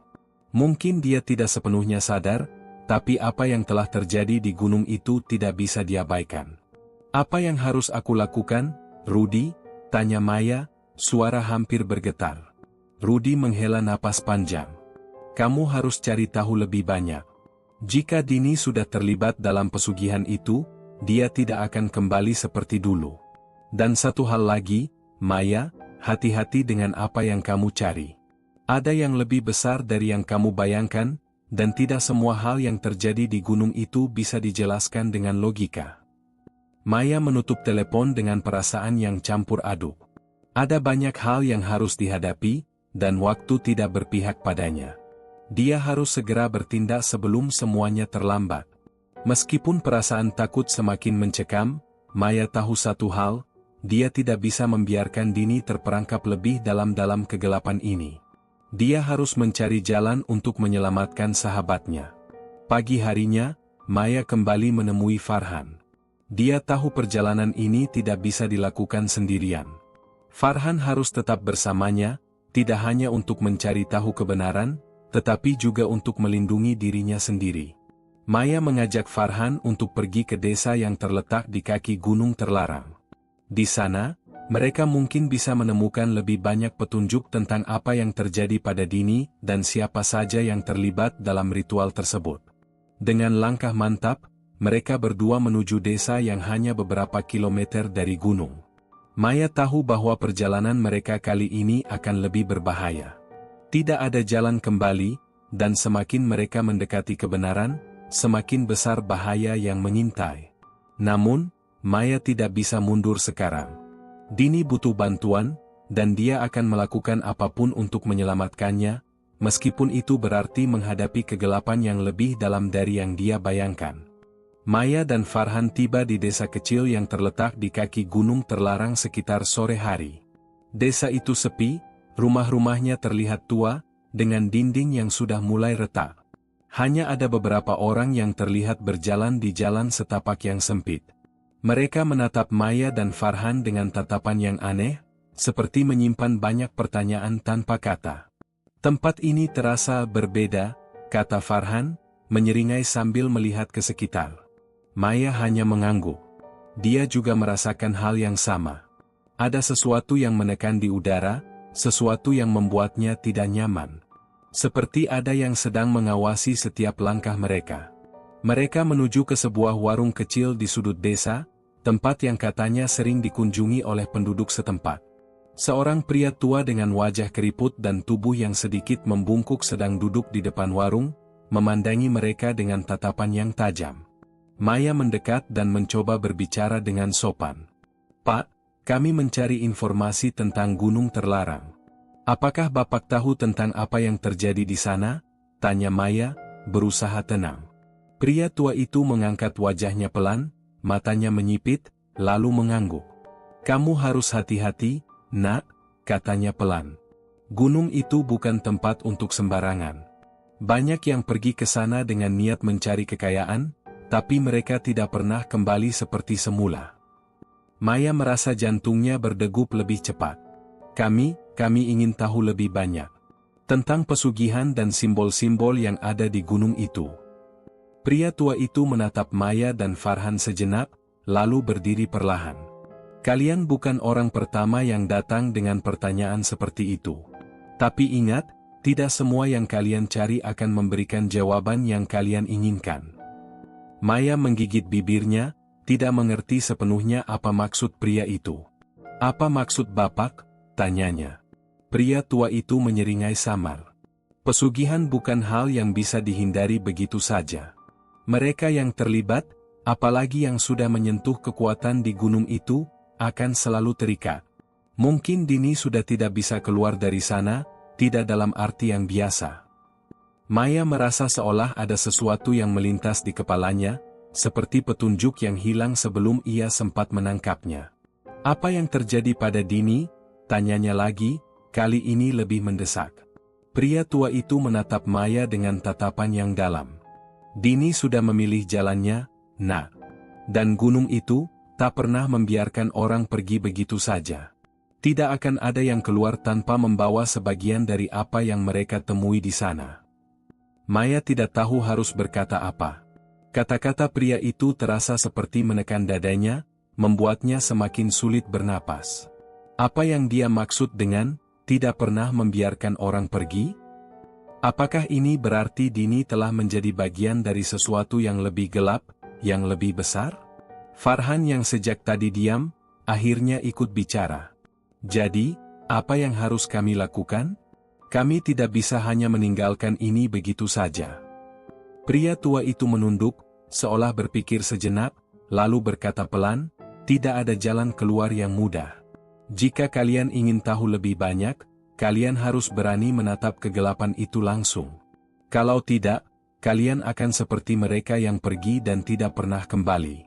Mungkin dia tidak sepenuhnya sadar, tapi apa yang telah terjadi di gunung itu tidak bisa diabaikan. Apa yang harus aku lakukan, Rudy? Tanya Maya, suara hampir bergetar. Rudy menghela napas panjang. Kamu harus cari tahu lebih banyak. Jika Dini sudah terlibat dalam pesugihan itu, dia tidak akan kembali seperti dulu. Dan satu hal lagi, Maya, hati-hati dengan apa yang kamu cari. Ada yang lebih besar dari yang kamu bayangkan, dan tidak semua hal yang terjadi di gunung itu bisa dijelaskan dengan logika. Maya menutup telepon dengan perasaan yang campur aduk. Ada banyak hal yang harus dihadapi, dan waktu tidak berpihak padanya. Dia harus segera bertindak sebelum semuanya terlambat. Meskipun perasaan takut semakin mencekam, Maya tahu satu hal, dia tidak bisa membiarkan Dini terperangkap lebih dalam kegelapan ini. Dia harus mencari jalan untuk menyelamatkan sahabatnya. Pagi harinya, Maya kembali menemui Farhan. Dia tahu perjalanan ini tidak bisa dilakukan sendirian. Farhan harus tetap bersamanya, tidak hanya untuk mencari tahu kebenaran, tetapi juga untuk melindungi dirinya sendiri. Maya mengajak Farhan untuk pergi ke desa yang terletak di kaki gunung terlarang. Di sana, mereka mungkin bisa menemukan lebih banyak petunjuk tentang apa yang terjadi pada Dini dan siapa saja yang terlibat dalam ritual tersebut. Dengan langkah mantap, mereka berdua menuju desa yang hanya beberapa kilometer dari gunung. Maya tahu bahwa perjalanan mereka kali ini akan lebih berbahaya. Tidak ada jalan kembali, dan semakin mereka mendekati kebenaran, semakin besar bahaya yang mengintai. Namun, Maya tidak bisa mundur sekarang. Dini butuh bantuan, dan dia akan melakukan apapun untuk menyelamatkannya, meskipun itu berarti menghadapi kegelapan yang lebih dalam dari yang dia bayangkan. Maya dan Farhan tiba di desa kecil yang terletak di kaki gunung terlarang sekitar sore hari. Desa itu sepi, rumah-rumahnya terlihat tua, dengan dinding yang sudah mulai retak. Hanya ada beberapa orang yang terlihat berjalan di jalan setapak yang sempit. Mereka menatap Maya dan Farhan dengan tatapan yang aneh, seperti menyimpan banyak pertanyaan tanpa kata. Tempat ini terasa berbeda, kata Farhan, menyeringai sambil melihat ke sekitar. Maya hanya mengangguk. Dia juga merasakan hal yang sama. Ada sesuatu yang menekan di udara, sesuatu yang membuatnya tidak nyaman. Seperti ada yang sedang mengawasi setiap langkah mereka. Mereka menuju ke sebuah warung kecil di sudut desa, tempat yang katanya sering dikunjungi oleh penduduk setempat. Seorang pria tua dengan wajah keriput dan tubuh yang sedikit membungkuk sedang duduk di depan warung, memandangi mereka dengan tatapan yang tajam. Maya mendekat dan mencoba berbicara dengan sopan. "Pak, kami mencari informasi tentang gunung terlarang. Apakah Bapak tahu tentang apa yang terjadi di sana?" tanya Maya, berusaha tenang. Pria tua itu mengangkat wajahnya pelan, matanya menyipit, lalu mengangguk. "Kamu harus hati-hati, Nak," katanya pelan. "Gunung itu bukan tempat untuk sembarangan. Banyak yang pergi ke sana dengan niat mencari kekayaan, tapi mereka tidak pernah kembali seperti semula." Maya merasa jantungnya berdegup lebih cepat. Kami ingin tahu lebih banyak tentang pesugihan dan simbol-simbol yang ada di gunung itu." Pria tua itu menatap Maya dan Farhan sejenak, lalu berdiri perlahan. "Kalian bukan orang pertama yang datang dengan pertanyaan seperti itu. Tapi ingat, tidak semua yang kalian cari akan memberikan jawaban yang kalian inginkan." Maya menggigit bibirnya, tidak mengerti sepenuhnya apa maksud pria itu. "Apa maksud Bapak?" tanyanya. Pria tua itu menyeringai samar. Pesugihan bukan hal yang bisa dihindari begitu saja. Mereka yang terlibat, apalagi yang sudah menyentuh kekuatan di gunung itu, akan selalu terikat. Mungkin Dini sudah tidak bisa keluar dari sana, tidak dalam arti yang biasa. Maya merasa seolah ada sesuatu yang melintas di kepalanya, seperti petunjuk yang hilang sebelum ia sempat menangkapnya. Apa yang terjadi pada Dini? Tanyanya lagi, kali ini lebih mendesak. Pria tua itu menatap Maya dengan tatapan yang dalam. Dini sudah memilih jalannya, Nak. Dan gunung itu, tak pernah membiarkan orang pergi begitu saja. Tidak akan ada yang keluar tanpa membawa sebagian dari apa yang mereka temui di sana. Maya tidak tahu harus berkata apa. Kata-kata pria itu terasa seperti menekan dadanya, membuatnya semakin sulit bernapas. Apa yang dia maksud dengan tidak pernah membiarkan orang pergi? Apakah ini berarti Dini telah menjadi bagian dari sesuatu yang lebih gelap, yang lebih besar? Farhan yang sejak tadi diam, akhirnya ikut bicara. Jadi, apa yang harus kami lakukan? Kami tidak bisa hanya meninggalkan ini begitu saja. Pria tua itu menunduk, seolah berpikir sejenak, lalu berkata pelan, tidak ada jalan keluar yang mudah. Jika kalian ingin tahu lebih banyak, kalian harus berani menatap kegelapan itu langsung. Kalau tidak, kalian akan seperti mereka yang pergi dan tidak pernah kembali.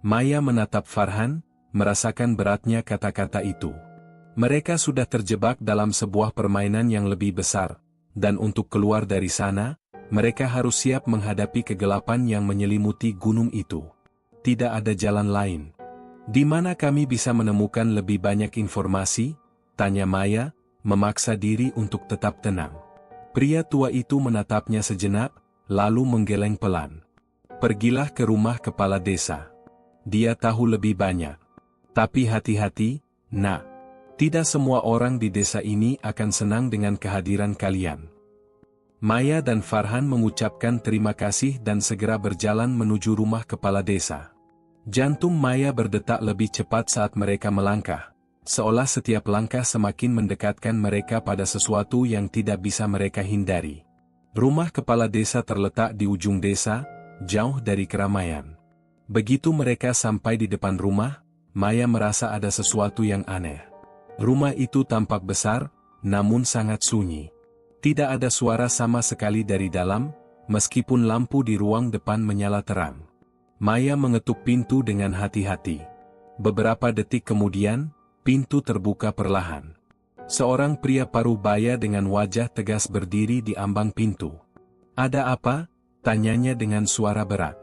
Maya menatap Farhan, merasakan beratnya kata-kata itu. Mereka sudah terjebak dalam sebuah permainan yang lebih besar, dan untuk keluar dari sana, mereka harus siap menghadapi kegelapan yang menyelimuti gunung itu. Tidak ada jalan lain. Di mana kami bisa menemukan lebih banyak informasi? Tanya Maya, memaksa diri untuk tetap tenang. Pria tua itu menatapnya sejenak, lalu menggeleng pelan. Pergilah ke rumah kepala desa. Dia tahu lebih banyak. Tapi hati-hati, Nak. Tidak semua orang di desa ini akan senang dengan kehadiran kalian. Maya dan Farhan mengucapkan terima kasih dan segera berjalan menuju rumah kepala desa. Jantung Maya berdetak lebih cepat saat mereka melangkah, seolah setiap langkah semakin mendekatkan mereka pada sesuatu yang tidak bisa mereka hindari. Rumah kepala desa terletak di ujung desa, jauh dari keramaian. Begitu mereka sampai di depan rumah, Maya merasa ada sesuatu yang aneh. Rumah itu tampak besar, namun sangat sunyi. Tidak ada suara sama sekali dari dalam, meskipun lampu di ruang depan menyala terang. Maya mengetuk pintu dengan hati-hati. Beberapa detik kemudian, pintu terbuka perlahan. Seorang pria paruh baya dengan wajah tegas berdiri di ambang pintu. Ada apa? Tanyanya dengan suara berat.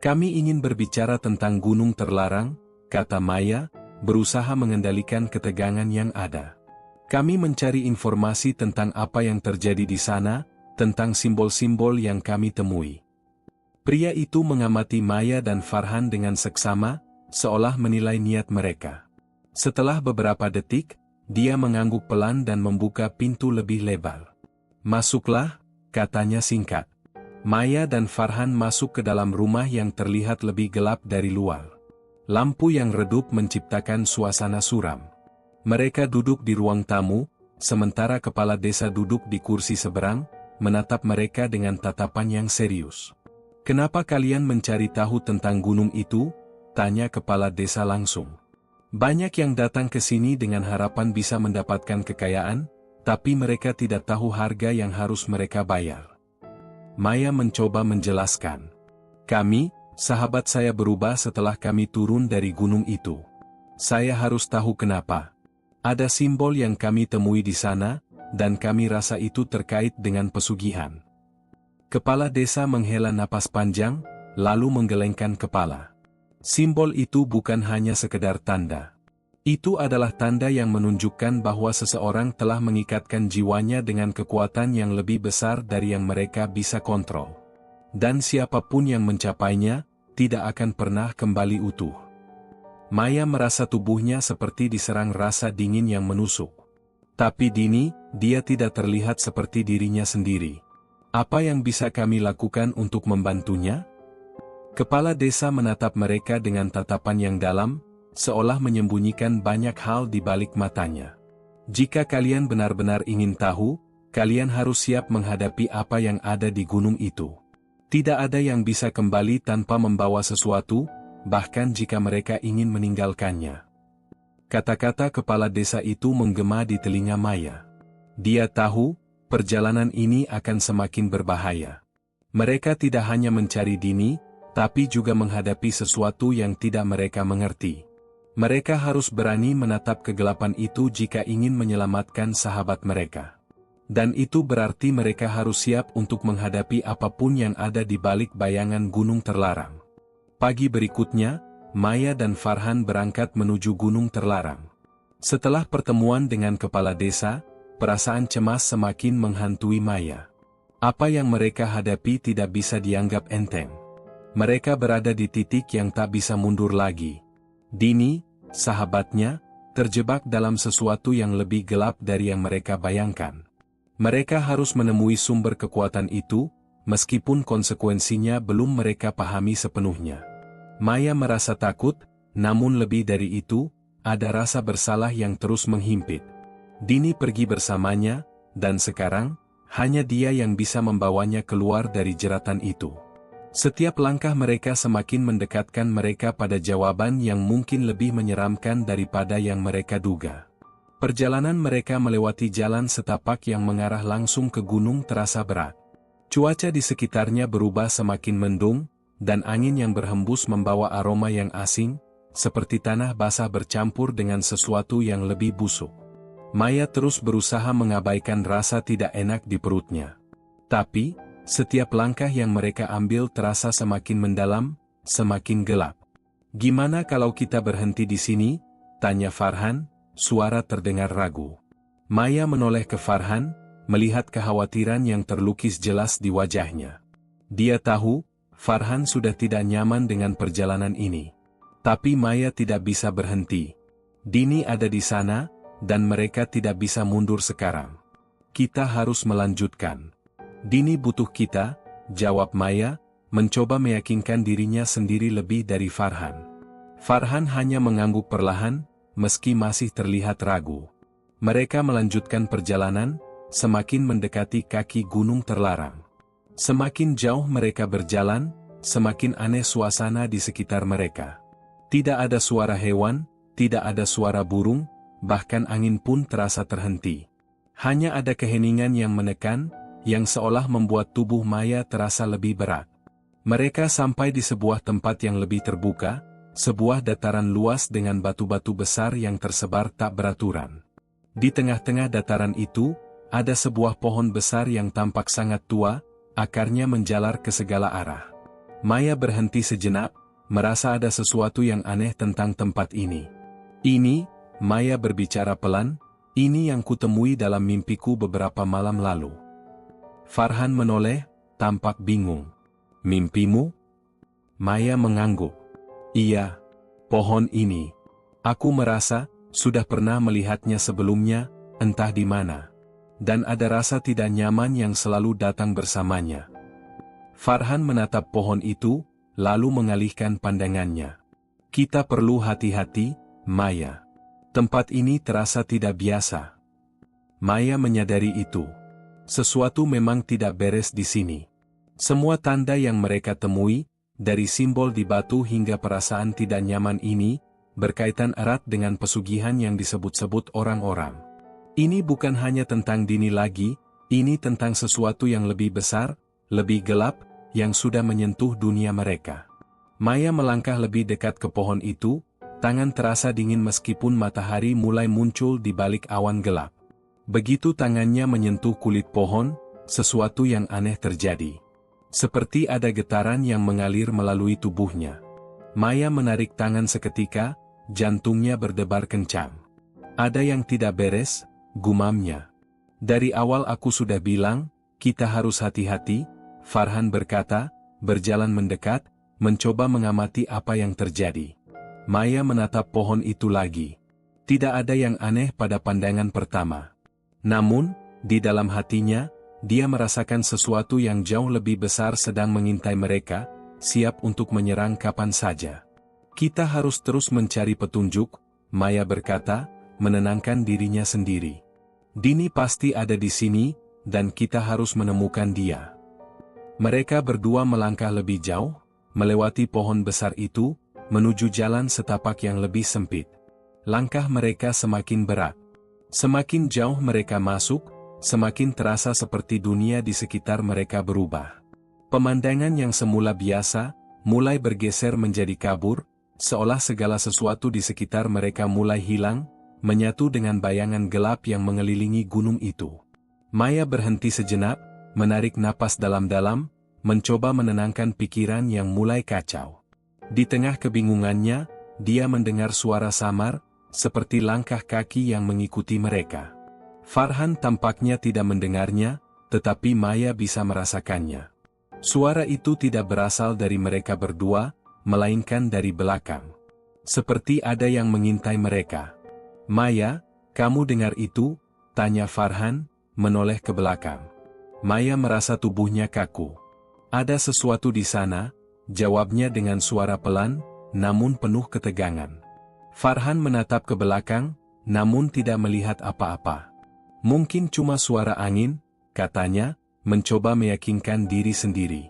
Kami ingin berbicara tentang gunung terlarang, kata Maya, berusaha mengendalikan ketegangan yang ada. Kami mencari informasi tentang apa yang terjadi di sana, tentang simbol-simbol yang kami temui. Pria itu mengamati Maya dan Farhan dengan seksama, seolah menilai niat mereka. Setelah beberapa detik, dia mengangguk pelan dan membuka pintu lebih lebar. Masuklah, katanya singkat. Maya dan Farhan masuk ke dalam rumah yang terlihat lebih gelap dari luar. Lampu yang redup menciptakan suasana suram. Mereka duduk di ruang tamu, sementara kepala desa duduk di kursi seberang, menatap mereka dengan tatapan yang serius. Kenapa kalian mencari tahu tentang gunung itu? Tanya kepala desa langsung. Banyak yang datang ke sini dengan harapan bisa mendapatkan kekayaan, tapi mereka tidak tahu harga yang harus mereka bayar. Maya mencoba menjelaskan. Kami, sahabat saya berubah setelah kami turun dari gunung itu. Saya harus tahu kenapa. Ada simbol yang kami temui di sana, dan kami rasa itu terkait dengan pesugihan. Kepala desa menghela napas panjang, lalu menggelengkan kepala. Simbol itu bukan hanya sekedar tanda. Itu adalah tanda yang menunjukkan bahwa seseorang telah mengikatkan jiwanya dengan kekuatan yang lebih besar dari yang mereka bisa kontrol. Dan siapapun yang mencapainya, tidak akan pernah kembali utuh. Maya merasa tubuhnya seperti diserang rasa dingin yang menusuk. Tapi Dini, dia tidak terlihat seperti dirinya sendiri. Apa yang bisa kami lakukan untuk membantunya? Kepala desa menatap mereka dengan tatapan yang dalam, seolah menyembunyikan banyak hal di balik matanya. Jika kalian benar-benar ingin tahu, kalian harus siap menghadapi apa yang ada di gunung itu. Tidak ada yang bisa kembali tanpa membawa sesuatu, bahkan jika mereka ingin meninggalkannya. Kata-kata kepala desa itu menggema di telinga Maya. Dia tahu, perjalanan ini akan semakin berbahaya. Mereka tidak hanya mencari Dini, tapi juga menghadapi sesuatu yang tidak mereka mengerti. Mereka harus berani menatap kegelapan itu jika ingin menyelamatkan sahabat mereka. Dan itu berarti mereka harus siap untuk menghadapi apapun yang ada di balik bayangan gunung terlarang. Pagi berikutnya, Maya dan Farhan berangkat menuju gunung terlarang. Setelah pertemuan dengan kepala desa, perasaan cemas semakin menghantui Maya. Apa yang mereka hadapi tidak bisa dianggap enteng. Mereka berada di titik yang tak bisa mundur lagi. Dini, sahabatnya, terjebak dalam sesuatu yang lebih gelap dari yang mereka bayangkan. Mereka harus menemui sumber kekuatan itu, meskipun konsekuensinya belum mereka pahami sepenuhnya. Maya merasa takut, namun lebih dari itu, ada rasa bersalah yang terus menghimpit. Dini pergi bersamanya, dan sekarang, hanya dia yang bisa membawanya keluar dari jeratan itu. Setiap langkah mereka semakin mendekatkan mereka pada jawaban yang mungkin lebih menyeramkan daripada yang mereka duga. Perjalanan mereka melewati jalan setapak yang mengarah langsung ke gunung terasa berat. Cuaca di sekitarnya berubah semakin mendung, dan angin yang berhembus membawa aroma yang asing, seperti tanah basah bercampur dengan sesuatu yang lebih busuk. Maya terus berusaha mengabaikan rasa tidak enak di perutnya. Tapi, setiap langkah yang mereka ambil terasa semakin mendalam, semakin gelap. "Gimana kalau kita berhenti di sini?" tanya Farhan, suara terdengar ragu. Maya menoleh ke Farhan, melihat kekhawatiran yang terlukis jelas di wajahnya. Dia tahu, Farhan sudah tidak nyaman dengan perjalanan ini. Tapi Maya tidak bisa berhenti. Dini ada di sana, dan mereka tidak bisa mundur sekarang. "Kita harus melanjutkan. Dini butuh kita," jawab Maya, mencoba meyakinkan dirinya sendiri lebih dari Farhan. Farhan hanya mengangguk perlahan, meski masih terlihat ragu. Mereka melanjutkan perjalanan, semakin mendekati kaki gunung terlarang. Semakin jauh mereka berjalan, semakin aneh suasana di sekitar mereka. Tidak ada suara hewan, tidak ada suara burung, bahkan angin pun terasa terhenti. Hanya ada keheningan yang menekan, yang seolah membuat tubuh Maya terasa lebih berat. Mereka sampai di sebuah tempat yang lebih terbuka, sebuah dataran luas dengan batu-batu besar yang tersebar tak beraturan. Di tengah-tengah dataran itu, ada sebuah pohon besar yang tampak sangat tua, akarnya menjalar ke segala arah. Maya berhenti sejenak, merasa ada sesuatu yang aneh tentang tempat ini. "Ini," Maya berbicara pelan, "ini yang kutemui dalam mimpiku beberapa malam lalu." Farhan menoleh, tampak bingung. "Mimpimu?" Maya mengangguk. "Iya, pohon ini. Aku merasa, sudah pernah melihatnya sebelumnya, entah di mana. Dan ada rasa tidak nyaman yang selalu datang bersamanya." Farhan menatap pohon itu, lalu mengalihkan pandangannya. "Kita perlu hati-hati, Maya. Tempat ini terasa tidak biasa." Maya menyadari itu. Sesuatu memang tidak beres di sini. Semua tanda yang mereka temui, dari simbol di batu hingga perasaan tidak nyaman ini, berkaitan erat dengan pesugihan yang disebut-sebut orang-orang. Ini bukan hanya tentang Dini lagi, ini tentang sesuatu yang lebih besar, lebih gelap, yang sudah menyentuh dunia mereka. Maya melangkah lebih dekat ke pohon itu, tangan terasa dingin meskipun matahari mulai muncul di balik awan gelap. Begitu tangannya menyentuh kulit pohon, sesuatu yang aneh terjadi. Seperti ada getaran yang mengalir melalui tubuhnya. Maya menarik tangan seketika, jantungnya berdebar kencang. "Ada yang tidak beres," gumamnya. "Dari awal aku sudah bilang, kita harus hati-hati," Farhan berkata, berjalan mendekat, mencoba mengamati apa yang terjadi. Maya menatap pohon itu lagi. Tidak ada yang aneh pada pandangan pertama. Namun, di dalam hatinya, dia merasakan sesuatu yang jauh lebih besar sedang mengintai mereka, siap untuk menyerang kapan saja. "Kita harus terus mencari petunjuk," Maya berkata, menenangkan dirinya sendiri. Dini pasti ada di sini, dan kita harus menemukan dia. Mereka berdua melangkah lebih jauh, melewati pohon besar itu, menuju jalan setapak yang lebih sempit. Langkah mereka semakin berat. Semakin jauh mereka masuk, semakin terasa seperti dunia di sekitar mereka berubah. Pemandangan yang semula biasa, mulai bergeser menjadi kabur, seolah segala sesuatu di sekitar mereka mulai hilang, menyatu dengan bayangan gelap yang mengelilingi gunung itu. Maya berhenti sejenak, menarik napas dalam-dalam, mencoba menenangkan pikiran yang mulai kacau. Di tengah kebingungannya, dia mendengar suara samar, seperti langkah kaki yang mengikuti mereka. Farhan tampaknya tidak mendengarnya, tetapi Maya bisa merasakannya. Suara itu tidak berasal dari mereka berdua, melainkan dari belakang. Seperti ada yang mengintai mereka. "Maya, kamu dengar itu?" tanya Farhan, menoleh ke belakang. Maya merasa tubuhnya kaku. "Ada sesuatu di sana," jawabnya dengan suara pelan, namun penuh ketegangan. Farhan menatap ke belakang, namun tidak melihat apa-apa. "Mungkin cuma suara angin," katanya, mencoba meyakinkan diri sendiri.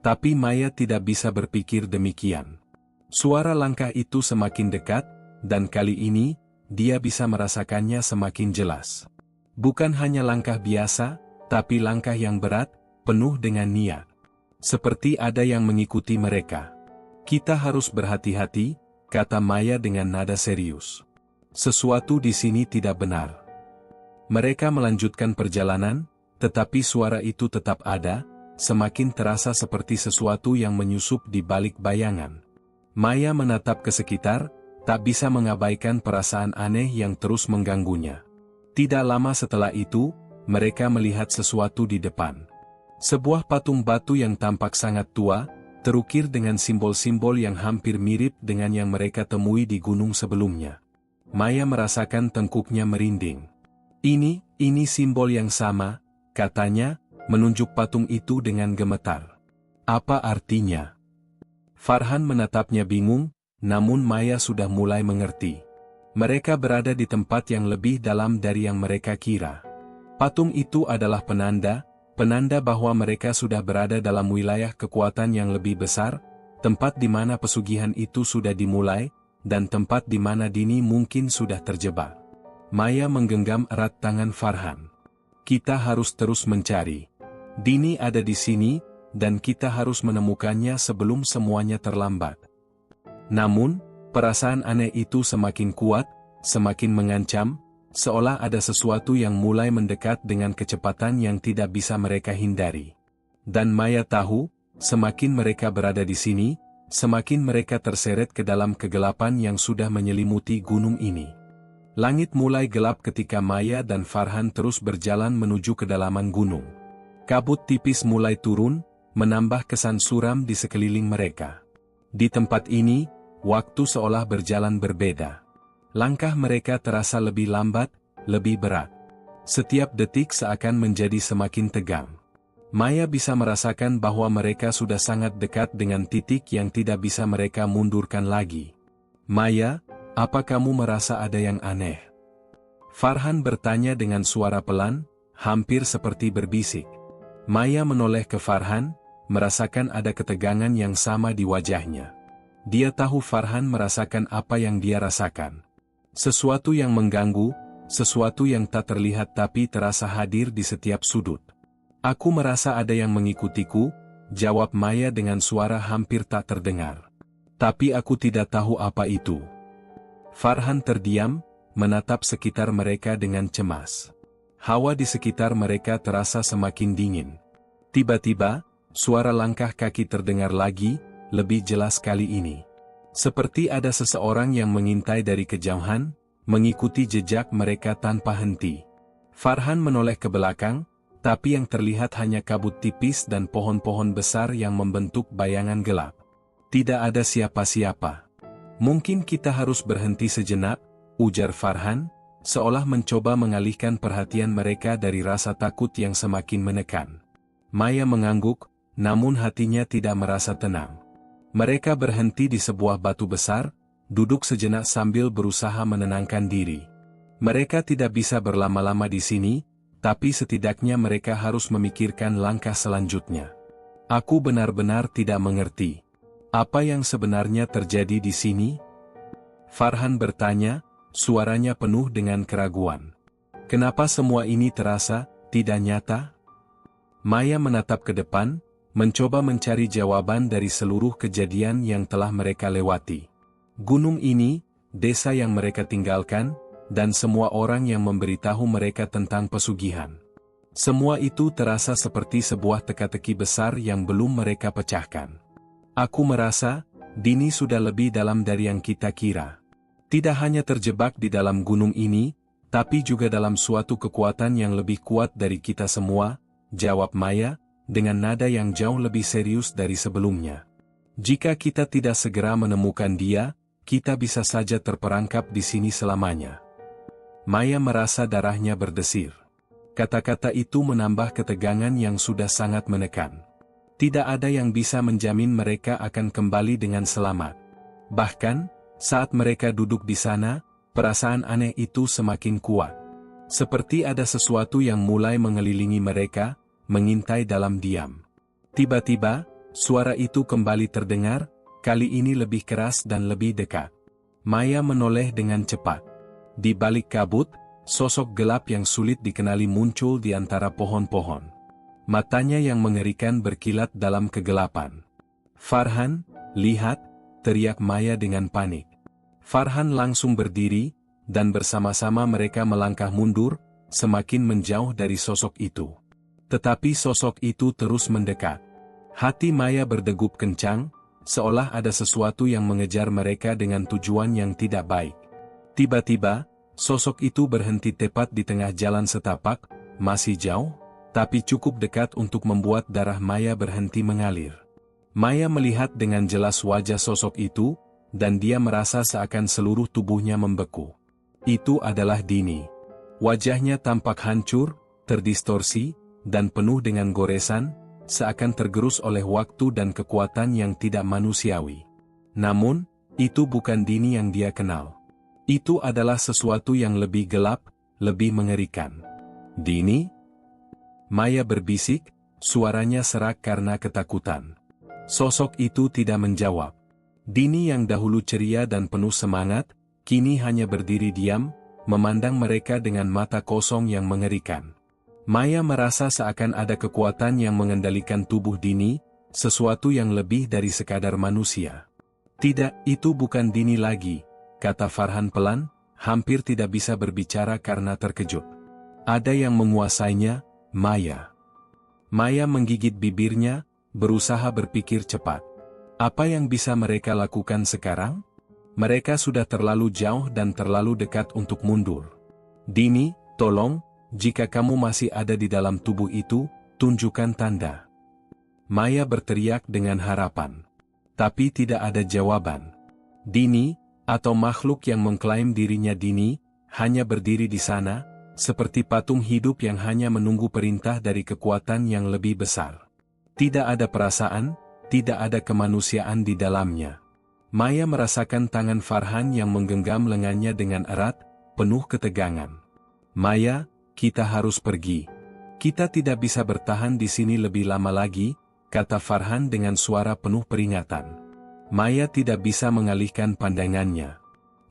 Tapi Maya tidak bisa berpikir demikian. Suara langkah itu semakin dekat, dan kali ini, dia bisa merasakannya semakin jelas. Bukan hanya langkah biasa, tapi langkah yang berat, penuh dengan niat. Seperti ada yang mengikuti mereka. "Kita harus berhati-hati," kata Maya dengan nada serius. "Sesuatu di sini tidak benar." Mereka melanjutkan perjalanan, tetapi suara itu tetap ada, semakin terasa seperti sesuatu yang menyusup di balik bayangan. Maya menatap ke sekitar, tak bisa mengabaikan perasaan aneh yang terus mengganggunya. Tidak lama setelah itu, mereka melihat sesuatu di depan. Sebuah patung batu yang tampak sangat tua, terukir dengan simbol-simbol yang hampir mirip dengan yang mereka temui di gunung sebelumnya. Maya merasakan tengkuknya merinding. Ini simbol yang sama," katanya, menunjuk patung itu dengan gemetar. "Apa artinya?" Farhan menatapnya bingung, namun Maya sudah mulai mengerti. Mereka berada di tempat yang lebih dalam dari yang mereka kira. Patung itu adalah penanda bahwa mereka sudah berada dalam wilayah kekuatan yang lebih besar, tempat di mana pesugihan itu sudah dimulai, dan tempat di mana Dini mungkin sudah terjebak. Maya menggenggam erat tangan Farhan. "Kita harus terus mencari. Dini ada di sini, dan kita harus menemukannya sebelum semuanya terlambat." Namun, perasaan aneh itu semakin kuat, semakin mengancam, seolah ada sesuatu yang mulai mendekat dengan kecepatan yang tidak bisa mereka hindari. Dan Maya tahu, semakin mereka berada di sini, semakin mereka terseret ke dalam kegelapan yang sudah menyelimuti gunung ini. Langit mulai gelap ketika Maya dan Farhan terus berjalan menuju kedalaman gunung. Kabut tipis mulai turun, menambah kesan suram di sekeliling mereka. Di tempat ini, waktu seolah berjalan berbeda. Langkah mereka terasa lebih lambat, lebih berat. Setiap detik seakan menjadi semakin tegang. Maya bisa merasakan bahwa mereka sudah sangat dekat dengan titik yang tidak bisa mereka mundurkan lagi. "Maya, apa kamu merasa ada yang aneh?" Farhan bertanya dengan suara pelan, hampir seperti berbisik. Maya menoleh ke Farhan, merasakan ada ketegangan yang sama di wajahnya. Dia tahu Farhan merasakan apa yang dia rasakan. Sesuatu yang mengganggu, sesuatu yang tak terlihat tapi terasa hadir di setiap sudut. "Aku merasa ada yang mengikutiku," jawab Maya dengan suara hampir tak terdengar. "Tapi aku tidak tahu apa itu." Farhan terdiam, menatap sekitar mereka dengan cemas. Hawa di sekitar mereka terasa semakin dingin. Tiba-tiba, suara langkah kaki terdengar lagi, lebih jelas kali ini. Seperti ada seseorang yang mengintai dari kejauhan, mengikuti jejak mereka tanpa henti. Farhan menoleh ke belakang, tapi yang terlihat hanya kabut tipis dan pohon-pohon besar yang membentuk bayangan gelap. Tidak ada siapa-siapa. "Mungkin kita harus berhenti sejenak," ujar Farhan, seolah mencoba mengalihkan perhatian mereka dari rasa takut yang semakin menekan. Maya mengangguk, namun hatinya tidak merasa tenang. Mereka berhenti di sebuah batu besar, duduk sejenak sambil berusaha menenangkan diri. Mereka tidak bisa berlama-lama di sini, tapi setidaknya mereka harus memikirkan langkah selanjutnya. Aku benar-benar tidak mengerti. Apa yang sebenarnya terjadi di sini? Farhan bertanya, suaranya penuh dengan keraguan. Kenapa semua ini terasa tidak nyata? Maya menatap ke depan, mencoba mencari jawaban dari seluruh kejadian yang telah mereka lewati. Gunung ini, desa yang mereka tinggalkan, dan semua orang yang memberitahu mereka tentang pesugihan. Semua itu terasa seperti sebuah teka-teki besar yang belum mereka pecahkan. Aku merasa, Dini sudah lebih dalam dari yang kita kira. Tidak hanya terjebak di dalam gunung ini, tapi juga dalam suatu kekuatan yang lebih kuat dari kita semua, jawab Maya, dengan nada yang jauh lebih serius dari sebelumnya. Jika kita tidak segera menemukan dia, kita bisa saja terperangkap di sini selamanya. Maya merasa darahnya berdesir. Kata-kata itu menambah ketegangan yang sudah sangat menekan. Tidak ada yang bisa menjamin mereka akan kembali dengan selamat. Bahkan, saat mereka duduk di sana, perasaan aneh itu semakin kuat. Seperti ada sesuatu yang mulai mengelilingi mereka, mengintai dalam diam. Tiba-tiba, suara itu kembali terdengar, kali ini lebih keras dan lebih dekat. Maya menoleh dengan cepat. Di balik kabut, sosok gelap yang sulit dikenali muncul di antara pohon-pohon. Matanya yang mengerikan berkilat dalam kegelapan. Farhan, lihat, teriak Maya dengan panik. Farhan langsung berdiri, dan bersama-sama mereka melangkah mundur, semakin menjauh dari sosok itu. Tetapi sosok itu terus mendekat. Hati Maya berdegup kencang, seolah ada sesuatu yang mengejar mereka dengan tujuan yang tidak baik. Tiba-tiba, sosok itu berhenti tepat di tengah jalan setapak, masih jauh, tapi cukup dekat untuk membuat darah Maya berhenti mengalir. Maya melihat dengan jelas wajah sosok itu, dan dia merasa seakan seluruh tubuhnya membeku. Itu adalah Dini. Wajahnya tampak hancur, terdistorsi, dan penuh dengan goresan, seakan tergerus oleh waktu dan kekuatan yang tidak manusiawi. Namun, itu bukan Dini yang dia kenal. Itu adalah sesuatu yang lebih gelap, lebih mengerikan. Dini? Maya berbisik, suaranya serak karena ketakutan. Sosok itu tidak menjawab. Dini yang dahulu ceria dan penuh semangat, kini hanya berdiri diam, memandang mereka dengan mata kosong yang mengerikan. Maya merasa seakan ada kekuatan yang mengendalikan tubuh Dini, sesuatu yang lebih dari sekadar manusia. Tidak, itu bukan Dini lagi, kata Farhan pelan, hampir tidak bisa berbicara karena terkejut. Ada yang menguasainya, Maya. Maya menggigit bibirnya, berusaha berpikir cepat. Apa yang bisa mereka lakukan sekarang? Mereka sudah terlalu jauh dan terlalu dekat untuk mundur. Dini, tolong, jika kamu masih ada di dalam tubuh itu, tunjukkan tanda. Maya berteriak dengan harapan. Tapi tidak ada jawaban. Dini, atau makhluk yang mengklaim dirinya Dini, hanya berdiri di sana, seperti patung hidup yang hanya menunggu perintah dari kekuatan yang lebih besar. Tidak ada perasaan, tidak ada kemanusiaan di dalamnya. Maya merasakan tangan Farhan yang menggenggam lengannya dengan erat, penuh ketegangan. Maya, kita harus pergi. Kita tidak bisa bertahan di sini lebih lama lagi, kata Farhan dengan suara penuh peringatan. Maya tidak bisa mengalihkan pandangannya.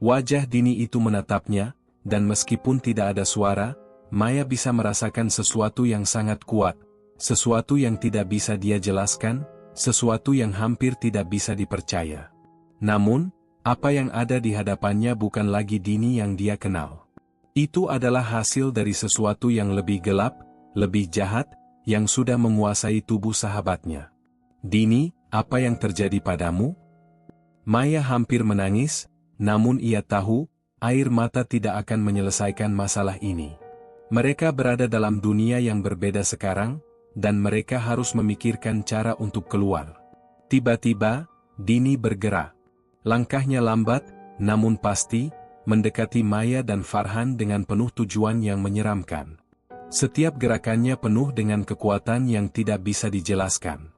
Wajah Dini itu menatapnya, dan meskipun tidak ada suara, Maya bisa merasakan sesuatu yang sangat kuat, sesuatu yang tidak bisa dia jelaskan, sesuatu yang hampir tidak bisa dipercaya. Namun, apa yang ada di hadapannya bukan lagi Dini yang dia kenal. Itu adalah hasil dari sesuatu yang lebih gelap, lebih jahat, yang sudah menguasai tubuh sahabatnya. Dini, apa yang terjadi padamu? Maya hampir menangis, namun ia tahu, air mata tidak akan menyelesaikan masalah ini. Mereka berada dalam dunia yang berbeda sekarang, dan mereka harus memikirkan cara untuk keluar. Tiba-tiba, Dini bergerak. Langkahnya lambat, namun pasti, mendekati Maya dan Farhan dengan penuh tujuan yang menyeramkan. Setiap gerakannya penuh dengan kekuatan yang tidak bisa dijelaskan.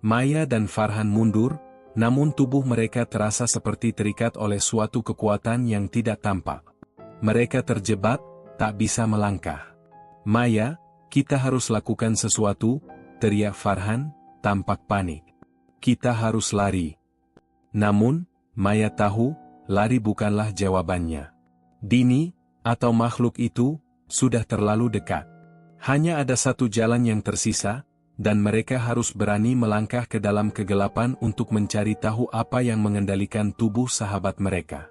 Maya dan Farhan mundur, namun tubuh mereka terasa seperti terikat oleh suatu kekuatan yang tidak tampak. Mereka terjebak, tak bisa melangkah. "Maya, kita harus lakukan sesuatu," teriak Farhan, tampak panik. "Kita harus lari." Namun, Maya tahu, lari bukanlah jawabannya. Dini, atau makhluk itu, sudah terlalu dekat. Hanya ada satu jalan yang tersisa, dan mereka harus berani melangkah ke dalam kegelapan untuk mencari tahu apa yang mengendalikan tubuh sahabat mereka.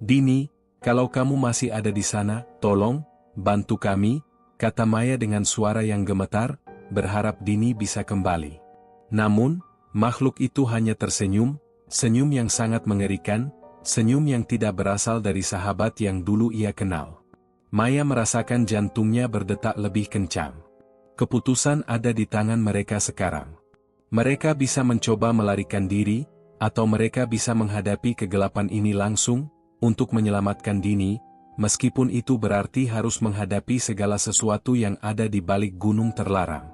"Dini, kalau kamu masih ada di sana, tolong, bantu kami," kata Maya dengan suara yang gemetar, berharap Dini bisa kembali. Namun, makhluk itu hanya tersenyum, senyum yang sangat mengerikan, senyum yang tidak berasal dari sahabat yang dulu ia kenal. Maya merasakan jantungnya berdetak lebih kencang. Keputusan ada di tangan mereka sekarang. Mereka bisa mencoba melarikan diri, atau mereka bisa menghadapi kegelapan ini langsung, untuk menyelamatkan Dini, meskipun itu berarti harus menghadapi segala sesuatu yang ada di balik gunung terlarang.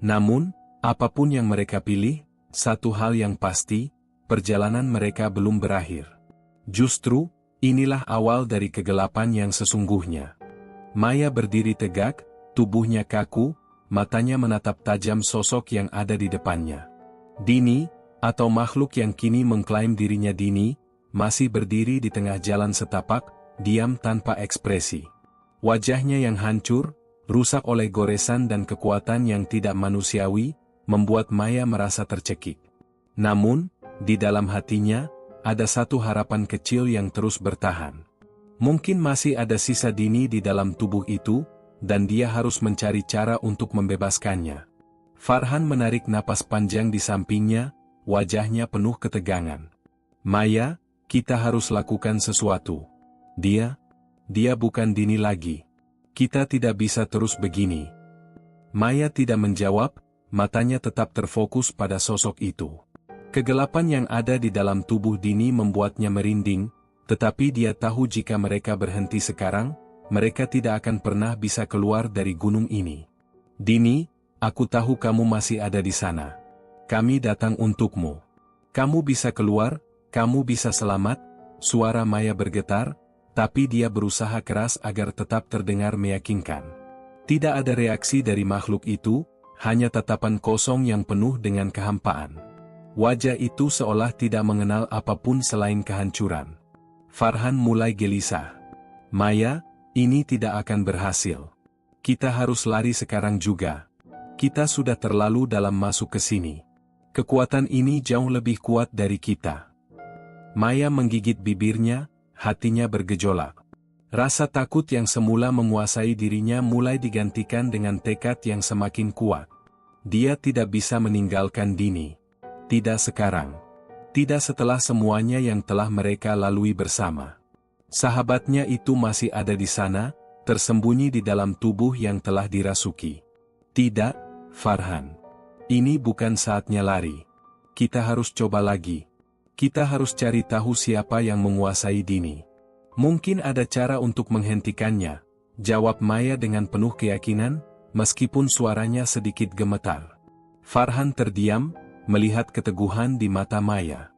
Namun, apapun yang mereka pilih, satu hal yang pasti, perjalanan mereka belum berakhir. Justru, inilah awal dari kegelapan yang sesungguhnya. Maya berdiri tegak, tubuhnya kaku, matanya menatap tajam sosok yang ada di depannya. Dini, atau makhluk yang kini mengklaim dirinya Dini, masih berdiri di tengah jalan setapak, diam tanpa ekspresi. Wajahnya yang hancur, rusak oleh goresan dan kekuatan yang tidak manusiawi, membuat Maya merasa tercekik. Namun, di dalam hatinya, ada satu harapan kecil yang terus bertahan. Mungkin masih ada sisa Dini di dalam tubuh itu, dan dia harus mencari cara untuk membebaskannya. Farhan menarik napas panjang di sampingnya, wajahnya penuh ketegangan. "Maya, kita harus lakukan sesuatu. Dia bukan Dini lagi. Kita tidak bisa terus begini." Maya tidak menjawab, matanya tetap terfokus pada sosok itu. Kegelapan yang ada di dalam tubuh Dini membuatnya merinding, tetapi dia tahu jika mereka berhenti sekarang, mereka tidak akan pernah bisa keluar dari gunung ini. "Dini, aku tahu kamu masih ada di sana. Kami datang untukmu. Kamu bisa keluar, kamu bisa selamat." Suara Maya bergetar, tapi dia berusaha keras agar tetap terdengar meyakinkan. Tidak ada reaksi dari makhluk itu, hanya tatapan kosong yang penuh dengan kehampaan. Wajah itu seolah tidak mengenal apapun selain kehancuran. Farhan mulai gelisah. "Maya, ini tidak akan berhasil. Kita harus lari sekarang juga. Kita sudah terlalu dalam masuk ke sini. Kekuatan ini jauh lebih kuat dari kita." Maya menggigit bibirnya, hatinya bergejolak. Rasa takut yang semula menguasai dirinya mulai digantikan dengan tekad yang semakin kuat. Dia tidak bisa meninggalkan Dini. Tidak sekarang. Tidak setelah semuanya yang telah mereka lalui bersama. Sahabatnya itu masih ada di sana, tersembunyi di dalam tubuh yang telah dirasuki. "Tidak, Farhan. Ini bukan saatnya lari. Kita harus coba lagi. Kita harus cari tahu siapa yang menguasai Dini. Mungkin ada cara untuk menghentikannya," jawab Maya dengan penuh keyakinan, meskipun suaranya sedikit gemetar. Farhan terdiam, melihat keteguhan di mata Maya.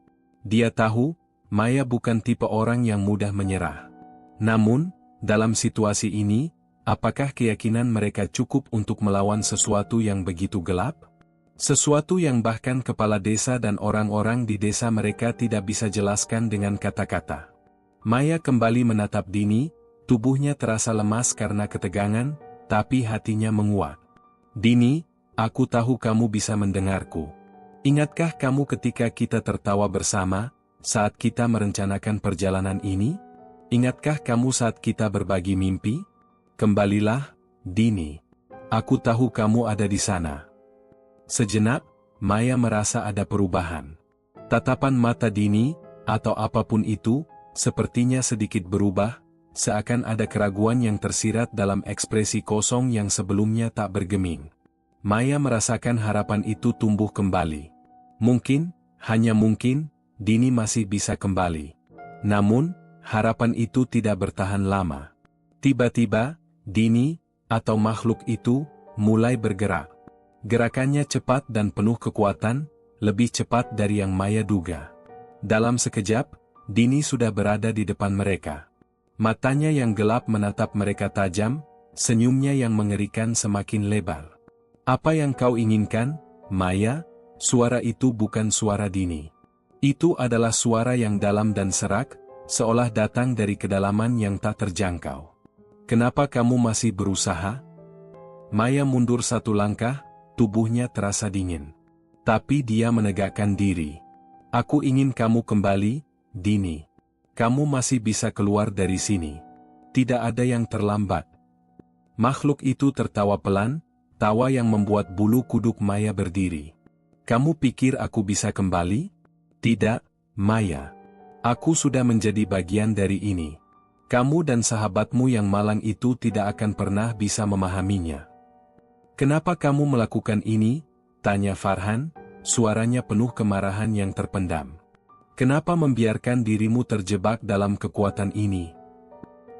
Dia tahu, Maya bukan tipe orang yang mudah menyerah. Namun, dalam situasi ini, apakah keyakinan mereka cukup untuk melawan sesuatu yang begitu gelap? Sesuatu yang bahkan kepala desa dan orang-orang di desa mereka tidak bisa jelaskan dengan kata-kata. Maya kembali menatap Dini, tubuhnya terasa lemas karena ketegangan, tapi hatinya menguat. "Dini, aku tahu kamu bisa mendengarku. Ingatkah kamu ketika kita tertawa bersama, saat kita merencanakan perjalanan ini? Ingatkah kamu saat kita berbagi mimpi? Kembalilah, Dini. Aku tahu kamu ada di sana." Sejenak, Maya merasa ada perubahan. Tatapan mata Dini, atau apapun itu, sepertinya sedikit berubah, seakan ada keraguan yang tersirat dalam ekspresi kosong yang sebelumnya tak bergeming. Maya merasakan harapan itu tumbuh kembali. Mungkin, hanya mungkin, Dini masih bisa kembali. Namun, harapan itu tidak bertahan lama. Tiba-tiba, Dini, atau makhluk itu, mulai bergerak. Gerakannya cepat dan penuh kekuatan, lebih cepat dari yang Maya duga. Dalam sekejap, Dini sudah berada di depan mereka. Matanya yang gelap menatap mereka tajam, senyumnya yang mengerikan semakin lebar. "Apa yang kau inginkan, Maya?" Suara itu bukan suara Dini. Itu adalah suara yang dalam dan serak, seolah datang dari kedalaman yang tak terjangkau. "Kenapa kamu masih berusaha?" Maya mundur satu langkah, tubuhnya terasa dingin. Tapi dia menegakkan diri. "Aku ingin kamu kembali, Dini. Kamu masih bisa keluar dari sini. Tidak ada yang terlambat." Makhluk itu tertawa pelan, tawa yang membuat bulu kuduk Maya berdiri. "Kamu pikir aku bisa kembali? Tidak, Maya. Aku sudah menjadi bagian dari ini. Kamu dan sahabatmu yang malang itu tidak akan pernah bisa memahaminya." "Kenapa kamu melakukan ini?" tanya Farhan, suaranya penuh kemarahan yang terpendam. "Kenapa membiarkan dirimu terjebak dalam kekuatan ini?"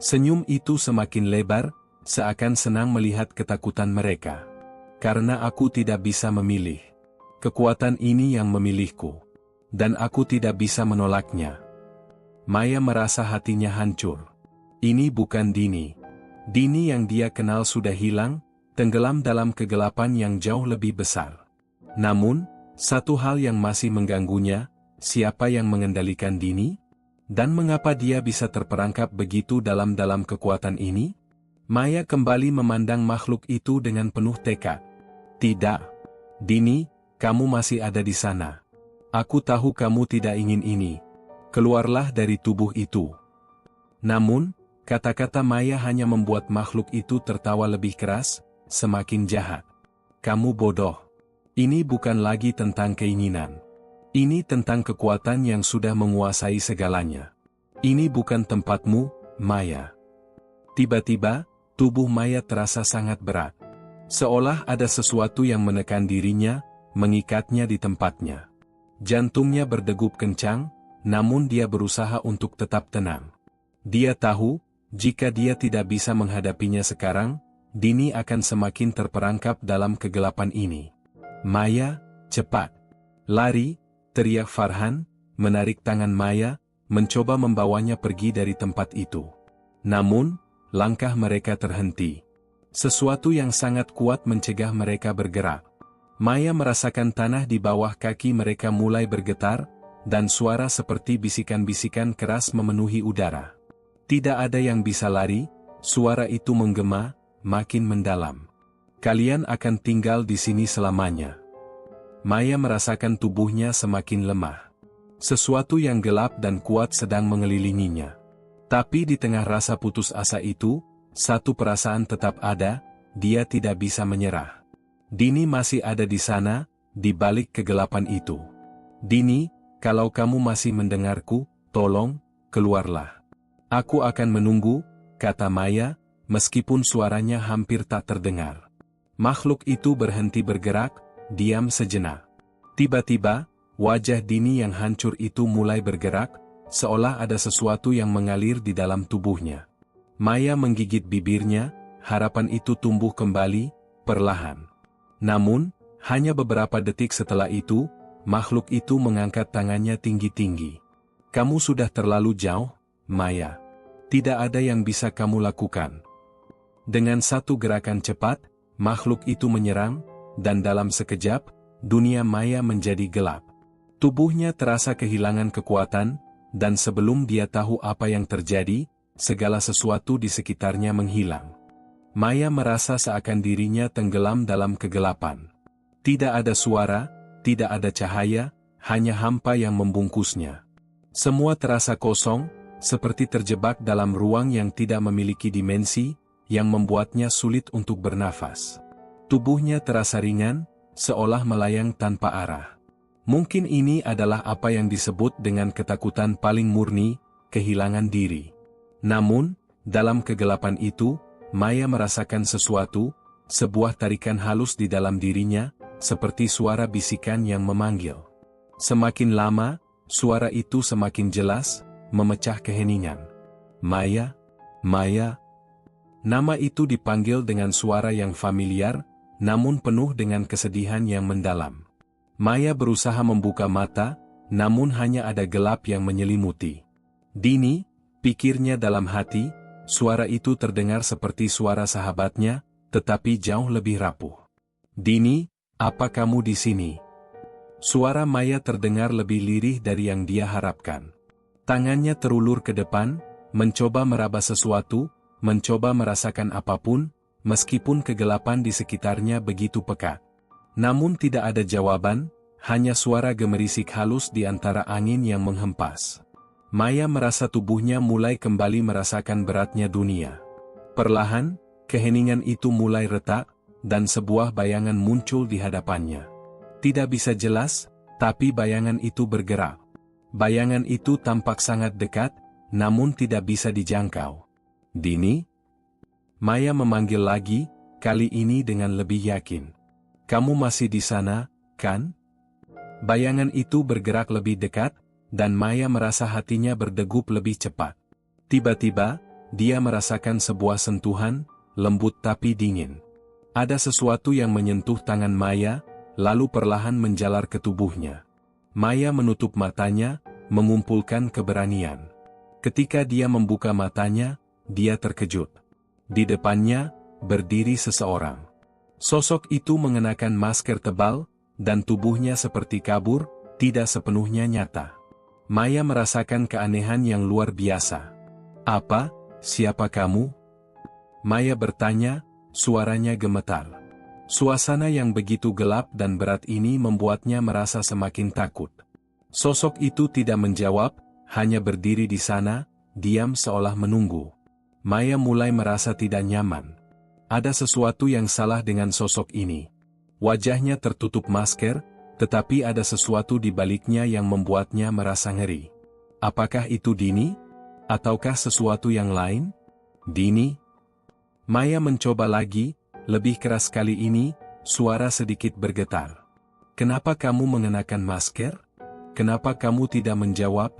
Senyum itu semakin lebar, seakan senang melihat ketakutan mereka. "Karena aku tidak bisa memilih. Kekuatan ini yang memilihku. Dan aku tidak bisa menolaknya." Maya merasa hatinya hancur. Ini bukan Dini. Dini yang dia kenal sudah hilang, tenggelam dalam kegelapan yang jauh lebih besar. Namun, satu hal yang masih mengganggunya, siapa yang mengendalikan Dini? Dan mengapa dia bisa terperangkap begitu dalam kekuatan ini? Maya kembali memandang makhluk itu dengan penuh tekad. "Tidak. Dini, kamu masih ada di sana. Aku tahu kamu tidak ingin ini. Keluarlah dari tubuh itu." Namun, kata-kata Maya hanya membuat makhluk itu tertawa lebih keras, semakin jahat. "Kamu bodoh. Ini bukan lagi tentang keinginan. Ini tentang kekuatan yang sudah menguasai segalanya. Ini bukan tempatmu, Maya." Tiba-tiba, tubuh Maya terasa sangat berat. Seolah ada sesuatu yang menekan dirinya, mengikatnya di tempatnya. Jantungnya berdegup kencang, namun dia berusaha untuk tetap tenang. Dia tahu, jika dia tidak bisa menghadapinya sekarang, Dini akan semakin terperangkap dalam kegelapan ini. "Maya, cepat. Lari!" teriak Farhan, menarik tangan Maya, mencoba membawanya pergi dari tempat itu. Namun, langkah mereka terhenti. Sesuatu yang sangat kuat mencegah mereka bergerak. Maya merasakan tanah di bawah kaki mereka mulai bergetar, dan suara seperti bisikan-bisikan keras memenuhi udara. "Tidak ada yang bisa lari," suara itu menggema, makin mendalam. "Kalian akan tinggal di sini selamanya." Maya merasakan tubuhnya semakin lemah. Sesuatu yang gelap dan kuat sedang mengelilinginya. Tapi di tengah rasa putus asa itu, satu perasaan tetap ada, dia tidak bisa menyerah. Dini masih ada di sana, di balik kegelapan itu. "Dini, kalau kamu masih mendengarku, tolong, keluarlah. Aku akan menunggu," kata Maya, meskipun suaranya hampir tak terdengar. Makhluk itu berhenti bergerak, diam sejenak. Tiba-tiba, wajah Dini yang hancur itu mulai bergerak, seolah ada sesuatu yang mengalir di dalam tubuhnya. Maya menggigit bibirnya, harapan itu tumbuh kembali, perlahan. Namun, hanya beberapa detik setelah itu, makhluk itu mengangkat tangannya tinggi-tinggi. "Kamu sudah terlalu jauh, Maya. Tidak ada yang bisa kamu lakukan." Dengan satu gerakan cepat, makhluk itu menyerang, dan dalam sekejap, dunia Maya menjadi gelap. Tubuhnya terasa kehilangan kekuatan, dan sebelum dia tahu apa yang terjadi, segala sesuatu di sekitarnya menghilang. Maya merasa seakan dirinya tenggelam dalam kegelapan. Tidak ada suara, tidak ada cahaya, hanya hampa yang membungkusnya. Semua terasa kosong, seperti terjebak dalam ruang yang tidak memiliki dimensi, yang membuatnya sulit untuk bernafas. Tubuhnya terasa ringan, seolah melayang tanpa arah. Mungkin ini adalah apa yang disebut dengan ketakutan paling murni, kehilangan diri. Namun, dalam kegelapan itu, Maya merasakan sesuatu, sebuah tarikan halus di dalam dirinya, seperti suara bisikan yang memanggil. Semakin lama, suara itu semakin jelas, memecah keheningan. "Maya, Maya." Nama itu dipanggil dengan suara yang familiar, namun penuh dengan kesedihan yang mendalam. Maya berusaha membuka mata, namun hanya ada gelap yang menyelimuti. "Dini, Pikirnya dalam hati, suara itu terdengar seperti suara sahabatnya, tetapi jauh lebih rapuh. "Dini, apa kamu di sini?" Suara Maya terdengar lebih lirih dari yang dia harapkan. Tangannya terulur ke depan, mencoba meraba sesuatu, mencoba merasakan apapun, meskipun kegelapan di sekitarnya begitu pekat. Namun tidak ada jawaban, hanya suara gemerisik halus di antara angin yang menghempas. Maya merasa tubuhnya mulai kembali merasakan beratnya dunia. Perlahan, keheningan itu mulai retak, dan sebuah bayangan muncul di hadapannya. Tidak bisa jelas, tapi bayangan itu bergerak. Bayangan itu tampak sangat dekat, namun tidak bisa dijangkau. "Dini?" Maya memanggil lagi, kali ini dengan lebih yakin. "Kamu masih di sana, kan?" Bayangan itu bergerak lebih dekat, dan Maya merasa hatinya berdegup lebih cepat. Tiba-tiba, dia merasakan sebuah sentuhan, lembut tapi dingin. Ada sesuatu yang menyentuh tangan Maya, lalu perlahan menjalar ke tubuhnya. Maya menutup matanya, mengumpulkan keberanian. Ketika dia membuka matanya, dia terkejut. Di depannya, berdiri seseorang. Sosok itu mengenakan masker tebal, dan tubuhnya seperti kabur, tidak sepenuhnya nyata. Maya merasakan keanehan yang luar biasa. "Apa? Siapa kamu?" Maya bertanya, suaranya gemetar. Suasana yang begitu gelap dan berat ini membuatnya merasa semakin takut. Sosok itu tidak menjawab, hanya berdiri di sana, diam seolah menunggu. Maya mulai merasa tidak nyaman. Ada sesuatu yang salah dengan sosok ini. Wajahnya tertutup masker, tetapi ada sesuatu di baliknya yang membuatnya merasa ngeri. Apakah itu Dini? Ataukah sesuatu yang lain? "Dini?" Maya mencoba lagi, lebih keras kali ini, suara sedikit bergetar. "Kenapa kamu mengenakan masker? Kenapa kamu tidak menjawab?"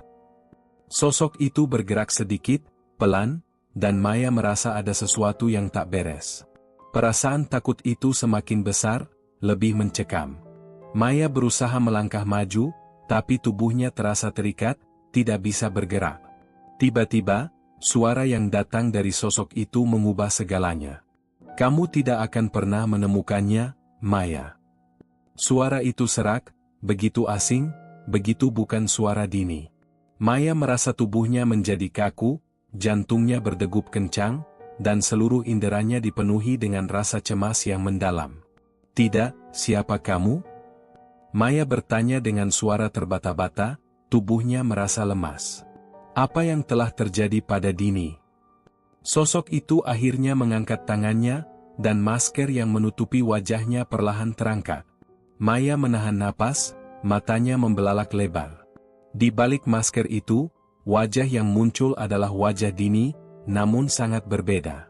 Sosok itu bergerak sedikit, pelan, dan Maya merasa ada sesuatu yang tak beres. Perasaan takut itu semakin besar, lebih mencekam. Maya berusaha melangkah maju, tapi tubuhnya terasa terikat, tidak bisa bergerak. Tiba-tiba, suara yang datang dari sosok itu mengubah segalanya. "Kamu tidak akan pernah menemukannya, Maya." Suara itu serak, begitu asing, begitu bukan suara Dini. Maya merasa tubuhnya menjadi kaku, jantungnya berdegup kencang, dan seluruh inderanya dipenuhi dengan rasa cemas yang mendalam. "Tidak, siapa kamu?" Maya bertanya dengan suara terbata-bata, tubuhnya merasa lemas. Apa yang telah terjadi pada Dini? Sosok itu akhirnya mengangkat tangannya, dan masker yang menutupi wajahnya perlahan terangkat. Maya menahan napas, matanya membelalak lebar. Di balik masker itu, wajah yang muncul adalah wajah Dini, namun sangat berbeda.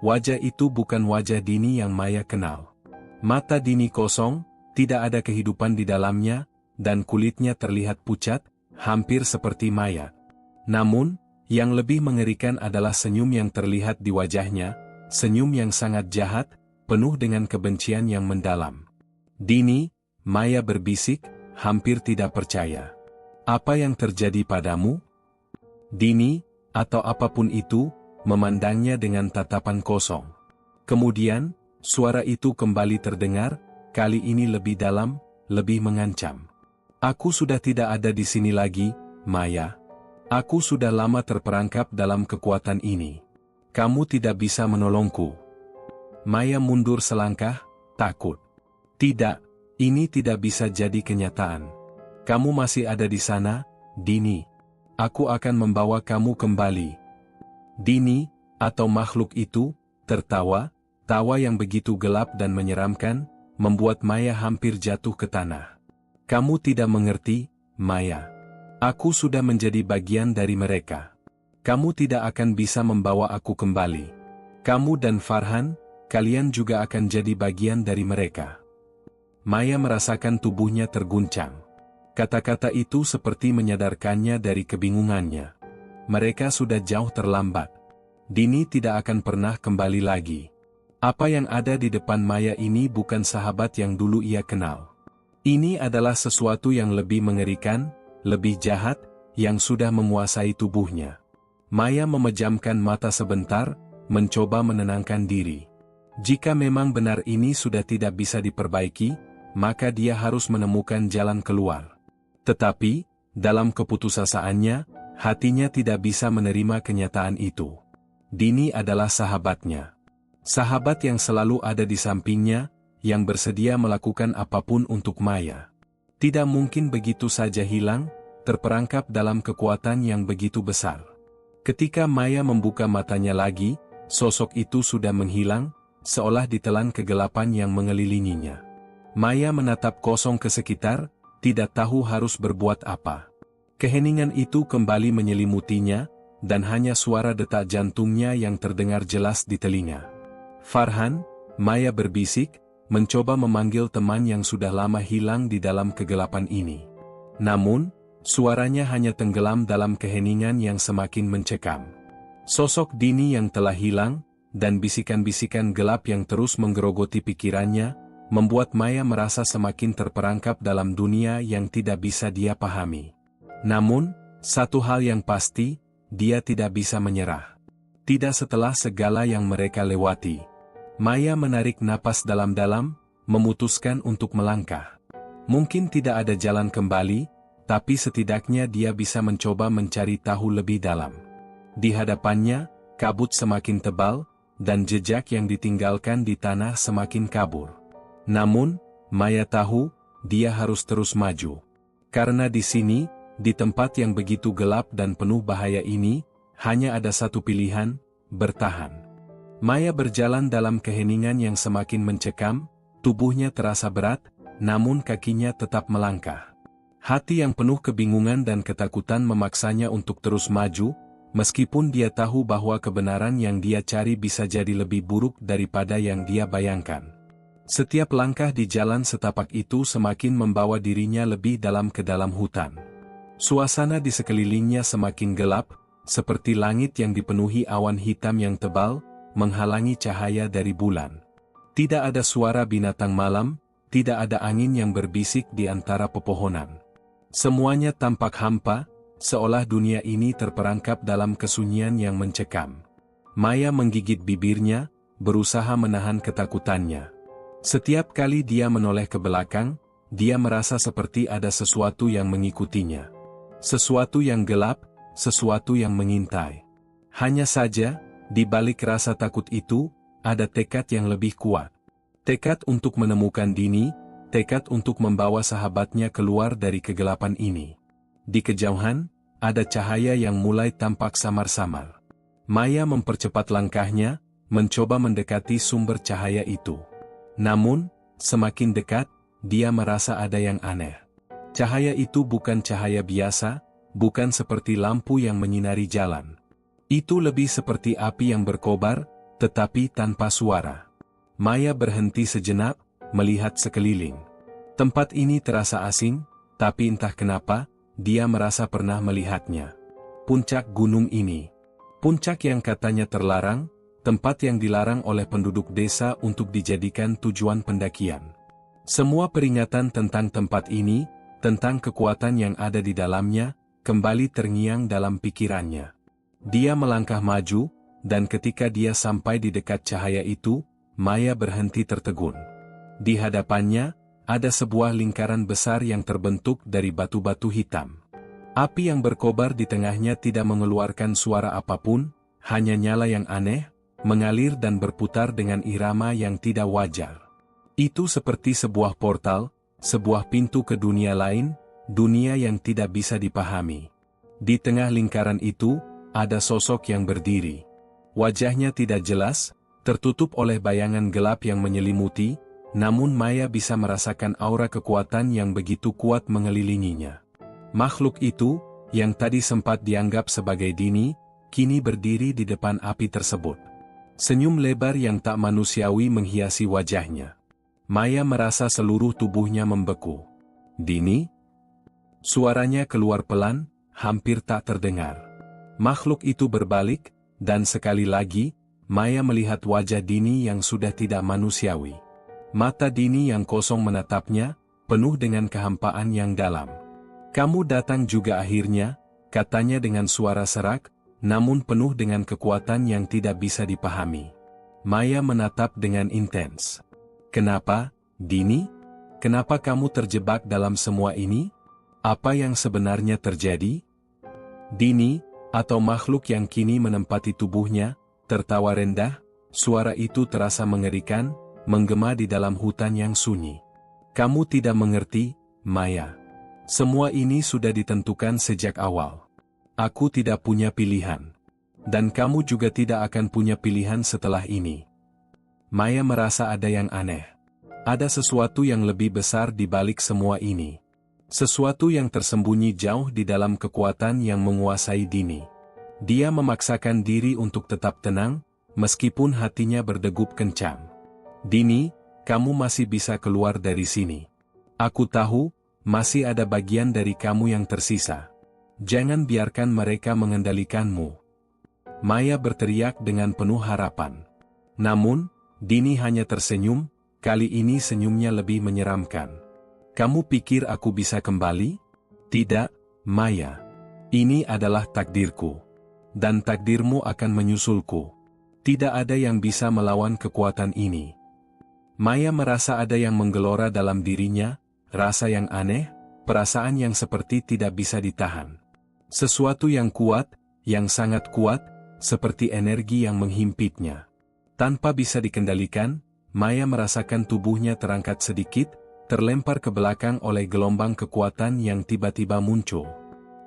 Wajah itu bukan wajah Dini yang Maya kenal. Mata Dini kosong, tidak ada kehidupan di dalamnya, dan kulitnya terlihat pucat, hampir seperti mayat. Namun, yang lebih mengerikan adalah senyum yang terlihat di wajahnya, senyum yang sangat jahat, penuh dengan kebencian yang mendalam. "Dini," Maya berbisik, hampir tidak percaya. "Apa yang terjadi padamu?" Dini, atau apapun itu, memandangnya dengan tatapan kosong. Kemudian, suara itu kembali terdengar, kali ini lebih dalam, lebih mengancam. "Aku sudah tidak ada di sini lagi, Maya. Aku sudah lama terperangkap dalam kekuatan ini. Kamu tidak bisa menolongku." Maya mundur selangkah, takut. "Tidak, ini tidak bisa jadi kenyataan. Kamu masih ada di sana, Dini. Aku akan membawa kamu kembali." Dini, atau makhluk itu, tertawa, tawa yang begitu gelap dan menyeramkan, membuat Maya hampir jatuh ke tanah. "Kamu tidak mengerti, Maya. Aku sudah menjadi bagian dari mereka. Kamu tidak akan bisa membawa aku kembali. Kamu dan Farhan, kalian juga akan jadi bagian dari mereka." Maya merasakan tubuhnya terguncang. Kata-kata itu seperti menyadarkannya dari kebingungannya. Mereka sudah jauh terlambat. Dini tidak akan pernah kembali lagi. Apa yang ada di depan Maya ini bukan sahabat yang dulu ia kenal. Ini adalah sesuatu yang lebih mengerikan, lebih jahat, yang sudah menguasai tubuhnya. Maya memejamkan mata sebentar, mencoba menenangkan diri. Jika memang benar ini sudah tidak bisa diperbaiki, maka dia harus menemukan jalan keluar. Tetapi, dalam keputusasaannya, hatinya tidak bisa menerima kenyataan itu. Dini adalah sahabatnya. Sahabat yang selalu ada di sampingnya, yang bersedia melakukan apapun untuk Maya. Tidak mungkin begitu saja hilang, terperangkap dalam kekuatan yang begitu besar. Ketika Maya membuka matanya lagi, sosok itu sudah menghilang, seolah ditelan kegelapan yang mengelilinginya. Maya menatap kosong ke sekitar, tidak tahu harus berbuat apa. Keheningan itu kembali menyelimutinya, dan hanya suara detak jantungnya yang terdengar jelas di telinga. "Farhan," Maya berbisik, mencoba memanggil teman yang sudah lama hilang di dalam kegelapan ini. Namun, suaranya hanya tenggelam dalam keheningan yang semakin mencekam. Sosok Dini yang telah hilang, dan bisikan-bisikan gelap yang terus menggerogoti pikirannya, membuat Maya merasa semakin terperangkap dalam dunia yang tidak bisa dia pahami. Namun, satu hal yang pasti, dia tidak bisa menyerah. Tidak setelah segala yang mereka lewati. Maya menarik napas dalam-dalam, memutuskan untuk melangkah. Mungkin tidak ada jalan kembali, tapi setidaknya dia bisa mencoba mencari tahu lebih dalam. Di hadapannya, kabut semakin tebal, dan jejak yang ditinggalkan di tanah semakin kabur. Namun, Maya tahu, dia harus terus maju. Karena di sini, di tempat yang begitu gelap dan penuh bahaya ini, hanya ada satu pilihan, bertahan. Maya berjalan dalam keheningan yang semakin mencekam, tubuhnya terasa berat, namun kakinya tetap melangkah. Hati yang penuh kebingungan dan ketakutan memaksanya untuk terus maju, meskipun dia tahu bahwa kebenaran yang dia cari bisa jadi lebih buruk daripada yang dia bayangkan. Setiap langkah di jalan setapak itu semakin membawa dirinya lebih dalam ke dalam hutan. Suasana di sekelilingnya semakin gelap, seperti langit yang dipenuhi awan hitam yang tebal, menghalangi cahaya dari bulan. Tidak ada suara binatang malam, tidak ada angin yang berbisik di antara pepohonan. Semuanya tampak hampa, seolah dunia ini terperangkap dalam kesunyian yang mencekam. Maya menggigit bibirnya, berusaha menahan ketakutannya. Setiap kali dia menoleh ke belakang, dia merasa seperti ada sesuatu yang mengikutinya. Sesuatu yang gelap, sesuatu yang mengintai. Hanya saja, di balik rasa takut itu, ada tekad yang lebih kuat. Tekad untuk menemukan Dini, tekad untuk membawa sahabatnya keluar dari kegelapan ini. Di kejauhan, ada cahaya yang mulai tampak samar-samar. Maya mempercepat langkahnya, mencoba mendekati sumber cahaya itu. Namun, semakin dekat, dia merasa ada yang aneh. Cahaya itu bukan cahaya biasa, bukan seperti lampu yang menyinari jalan. Itu lebih seperti api yang berkobar, tetapi tanpa suara. Maya berhenti sejenak, melihat sekeliling. Tempat ini terasa asing, tapi entah kenapa, dia merasa pernah melihatnya. Puncak gunung ini. Puncak yang katanya terlarang, tempat yang dilarang oleh penduduk desa untuk dijadikan tujuan pendakian. Semua peringatan tentang tempat ini, tentang kekuatan yang ada di dalamnya, kembali terngiang dalam pikirannya. Dia melangkah maju, dan ketika dia sampai di dekat cahaya itu, Maya berhenti tertegun. Di hadapannya, ada sebuah lingkaran besar yang terbentuk dari batu-batu hitam. Api yang berkobar di tengahnya tidak mengeluarkan suara apapun, hanya nyala yang aneh, mengalir dan berputar dengan irama yang tidak wajar. Itu seperti sebuah portal, sebuah pintu ke dunia lain, dunia yang tidak bisa dipahami. Di tengah lingkaran itu, ada sosok yang berdiri. Wajahnya tidak jelas, tertutup oleh bayangan gelap yang menyelimuti, namun Maya bisa merasakan aura kekuatan yang begitu kuat mengelilinginya. Makhluk itu, yang tadi sempat dianggap sebagai Dini, kini berdiri di depan api tersebut. Senyum lebar yang tak manusiawi menghiasi wajahnya. Maya merasa seluruh tubuhnya membeku. "Dini?" Suaranya keluar pelan, hampir tak terdengar. Makhluk itu berbalik, dan sekali lagi, Maya melihat wajah Dini yang sudah tidak manusiawi. Mata Dini yang kosong menatapnya, penuh dengan kehampaan yang dalam. "Kamu datang juga akhirnya," katanya dengan suara serak, namun penuh dengan kekuatan yang tidak bisa dipahami. Maya menatap dengan intens. Kenapa, Dini? Kenapa kamu terjebak dalam semua ini? Apa yang sebenarnya terjadi? Dini, atau makhluk yang kini menempati tubuhnya, tertawa rendah. Suara itu terasa mengerikan, menggema di dalam hutan yang sunyi. Kamu tidak mengerti, Maya. Semua ini sudah ditentukan sejak awal. Aku tidak punya pilihan. Dan kamu juga tidak akan punya pilihan setelah ini. Maya merasa ada yang aneh. Ada sesuatu yang lebih besar di balik semua ini. Sesuatu yang tersembunyi jauh di dalam kekuatan yang menguasai Dini. Dia memaksakan diri untuk tetap tenang, meskipun hatinya berdegup kencang. Dini, kamu masih bisa keluar dari sini. Aku tahu, masih ada bagian dari kamu yang tersisa. Jangan biarkan mereka mengendalikanmu. Maya berteriak dengan penuh harapan. Namun, Dini hanya tersenyum, kali ini senyumnya lebih menyeramkan. Kamu pikir aku bisa kembali? Tidak, Maya. Ini adalah takdirku. Dan takdirmu akan menyusulku. Tidak ada yang bisa melawan kekuatan ini. Maya merasa ada yang menggelora dalam dirinya, rasa yang aneh, perasaan yang seperti tidak bisa ditahan. Sesuatu yang kuat, yang sangat kuat, seperti energi yang menghimpitnya. Tanpa bisa dikendalikan, Maya merasakan tubuhnya terangkat sedikit, terlempar ke belakang oleh gelombang kekuatan yang tiba-tiba muncul.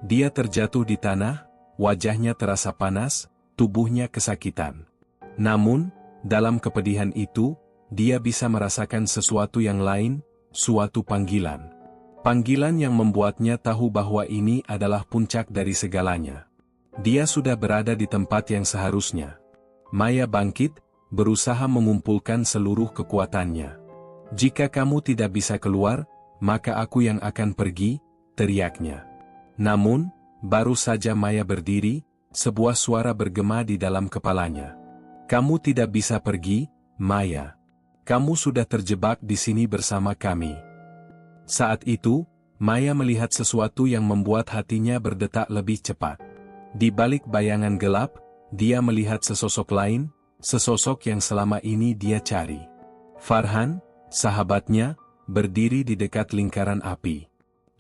Dia terjatuh di tanah, wajahnya terasa panas, tubuhnya kesakitan. Namun, dalam kepedihan itu, dia bisa merasakan sesuatu yang lain, suatu panggilan. Panggilan yang membuatnya tahu bahwa ini adalah puncak dari segalanya. Dia sudah berada di tempat yang seharusnya. Maya bangkit, berusaha mengumpulkan seluruh kekuatannya. Jika kamu tidak bisa keluar, maka aku yang akan pergi, teriaknya. Namun, baru saja Maya berdiri, sebuah suara bergema di dalam kepalanya. Kamu tidak bisa pergi, Maya. Kamu sudah terjebak di sini bersama kami. Saat itu, Maya melihat sesuatu yang membuat hatinya berdetak lebih cepat. Di balik bayangan gelap, dia melihat sesosok lain, sesosok yang selama ini dia cari. Farhan, sahabatnya, berdiri di dekat lingkaran api.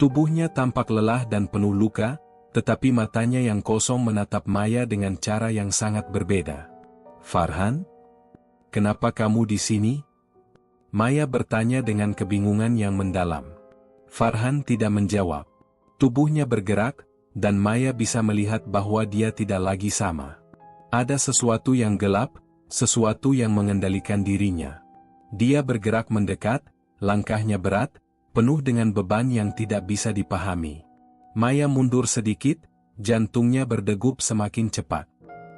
Tubuhnya tampak lelah dan penuh luka, tetapi matanya yang kosong menatap Maya dengan cara yang sangat berbeda. Farhan? Kenapa kamu di sini? Maya bertanya dengan kebingungan yang mendalam. Farhan tidak menjawab. Tubuhnya bergerak, dan Maya bisa melihat bahwa dia tidak lagi sama. Ada sesuatu yang gelap, sesuatu yang mengendalikan dirinya. Dia bergerak mendekat, langkahnya berat, penuh dengan beban yang tidak bisa dipahami. Maya mundur sedikit, jantungnya berdegup semakin cepat.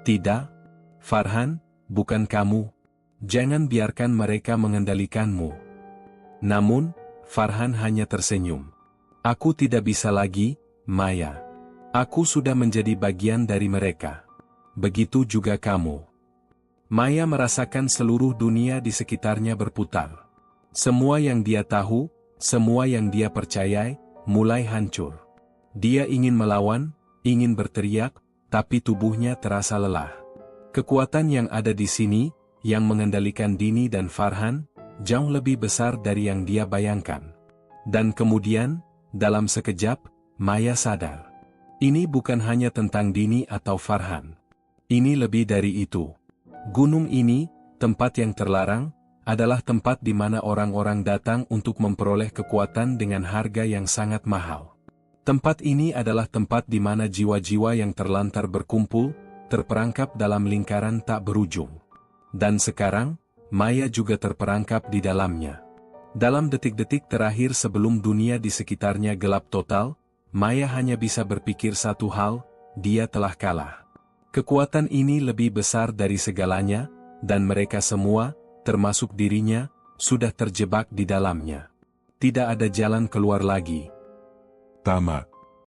Tidak, Farhan, bukan kamu. Jangan biarkan mereka mengendalikanmu. Namun, Farhan hanya tersenyum. Aku tidak bisa lagi, Maya. Aku sudah menjadi bagian dari mereka. Begitu juga kamu. Maya merasakan seluruh dunia di sekitarnya berputar. Semua yang dia tahu, semua yang dia percayai, mulai hancur. Dia ingin melawan, ingin berteriak, tapi tubuhnya terasa lelah. Kekuatan yang ada di sini, yang mengendalikan Dini dan Farhan, jauh lebih besar dari yang dia bayangkan. Dan kemudian, dalam sekejap, Maya sadar. Ini bukan hanya tentang Dini atau Farhan. Ini lebih dari itu. Gunung ini, tempat yang terlarang, adalah tempat di mana orang-orang datang untuk memperoleh kekuatan dengan harga yang sangat mahal. Tempat ini adalah tempat di mana jiwa-jiwa yang terlantar berkumpul, terperangkap dalam lingkaran tak berujung. Dan sekarang, Maya juga terperangkap di dalamnya. Dalam detik-detik terakhir sebelum dunia di sekitarnya gelap total, Maya hanya bisa berpikir satu hal, dia telah kalah. Kekuatan ini lebih besar dari segalanya, dan mereka semua, termasuk dirinya, sudah terjebak di dalamnya. Tidak ada jalan keluar lagi. Tamat.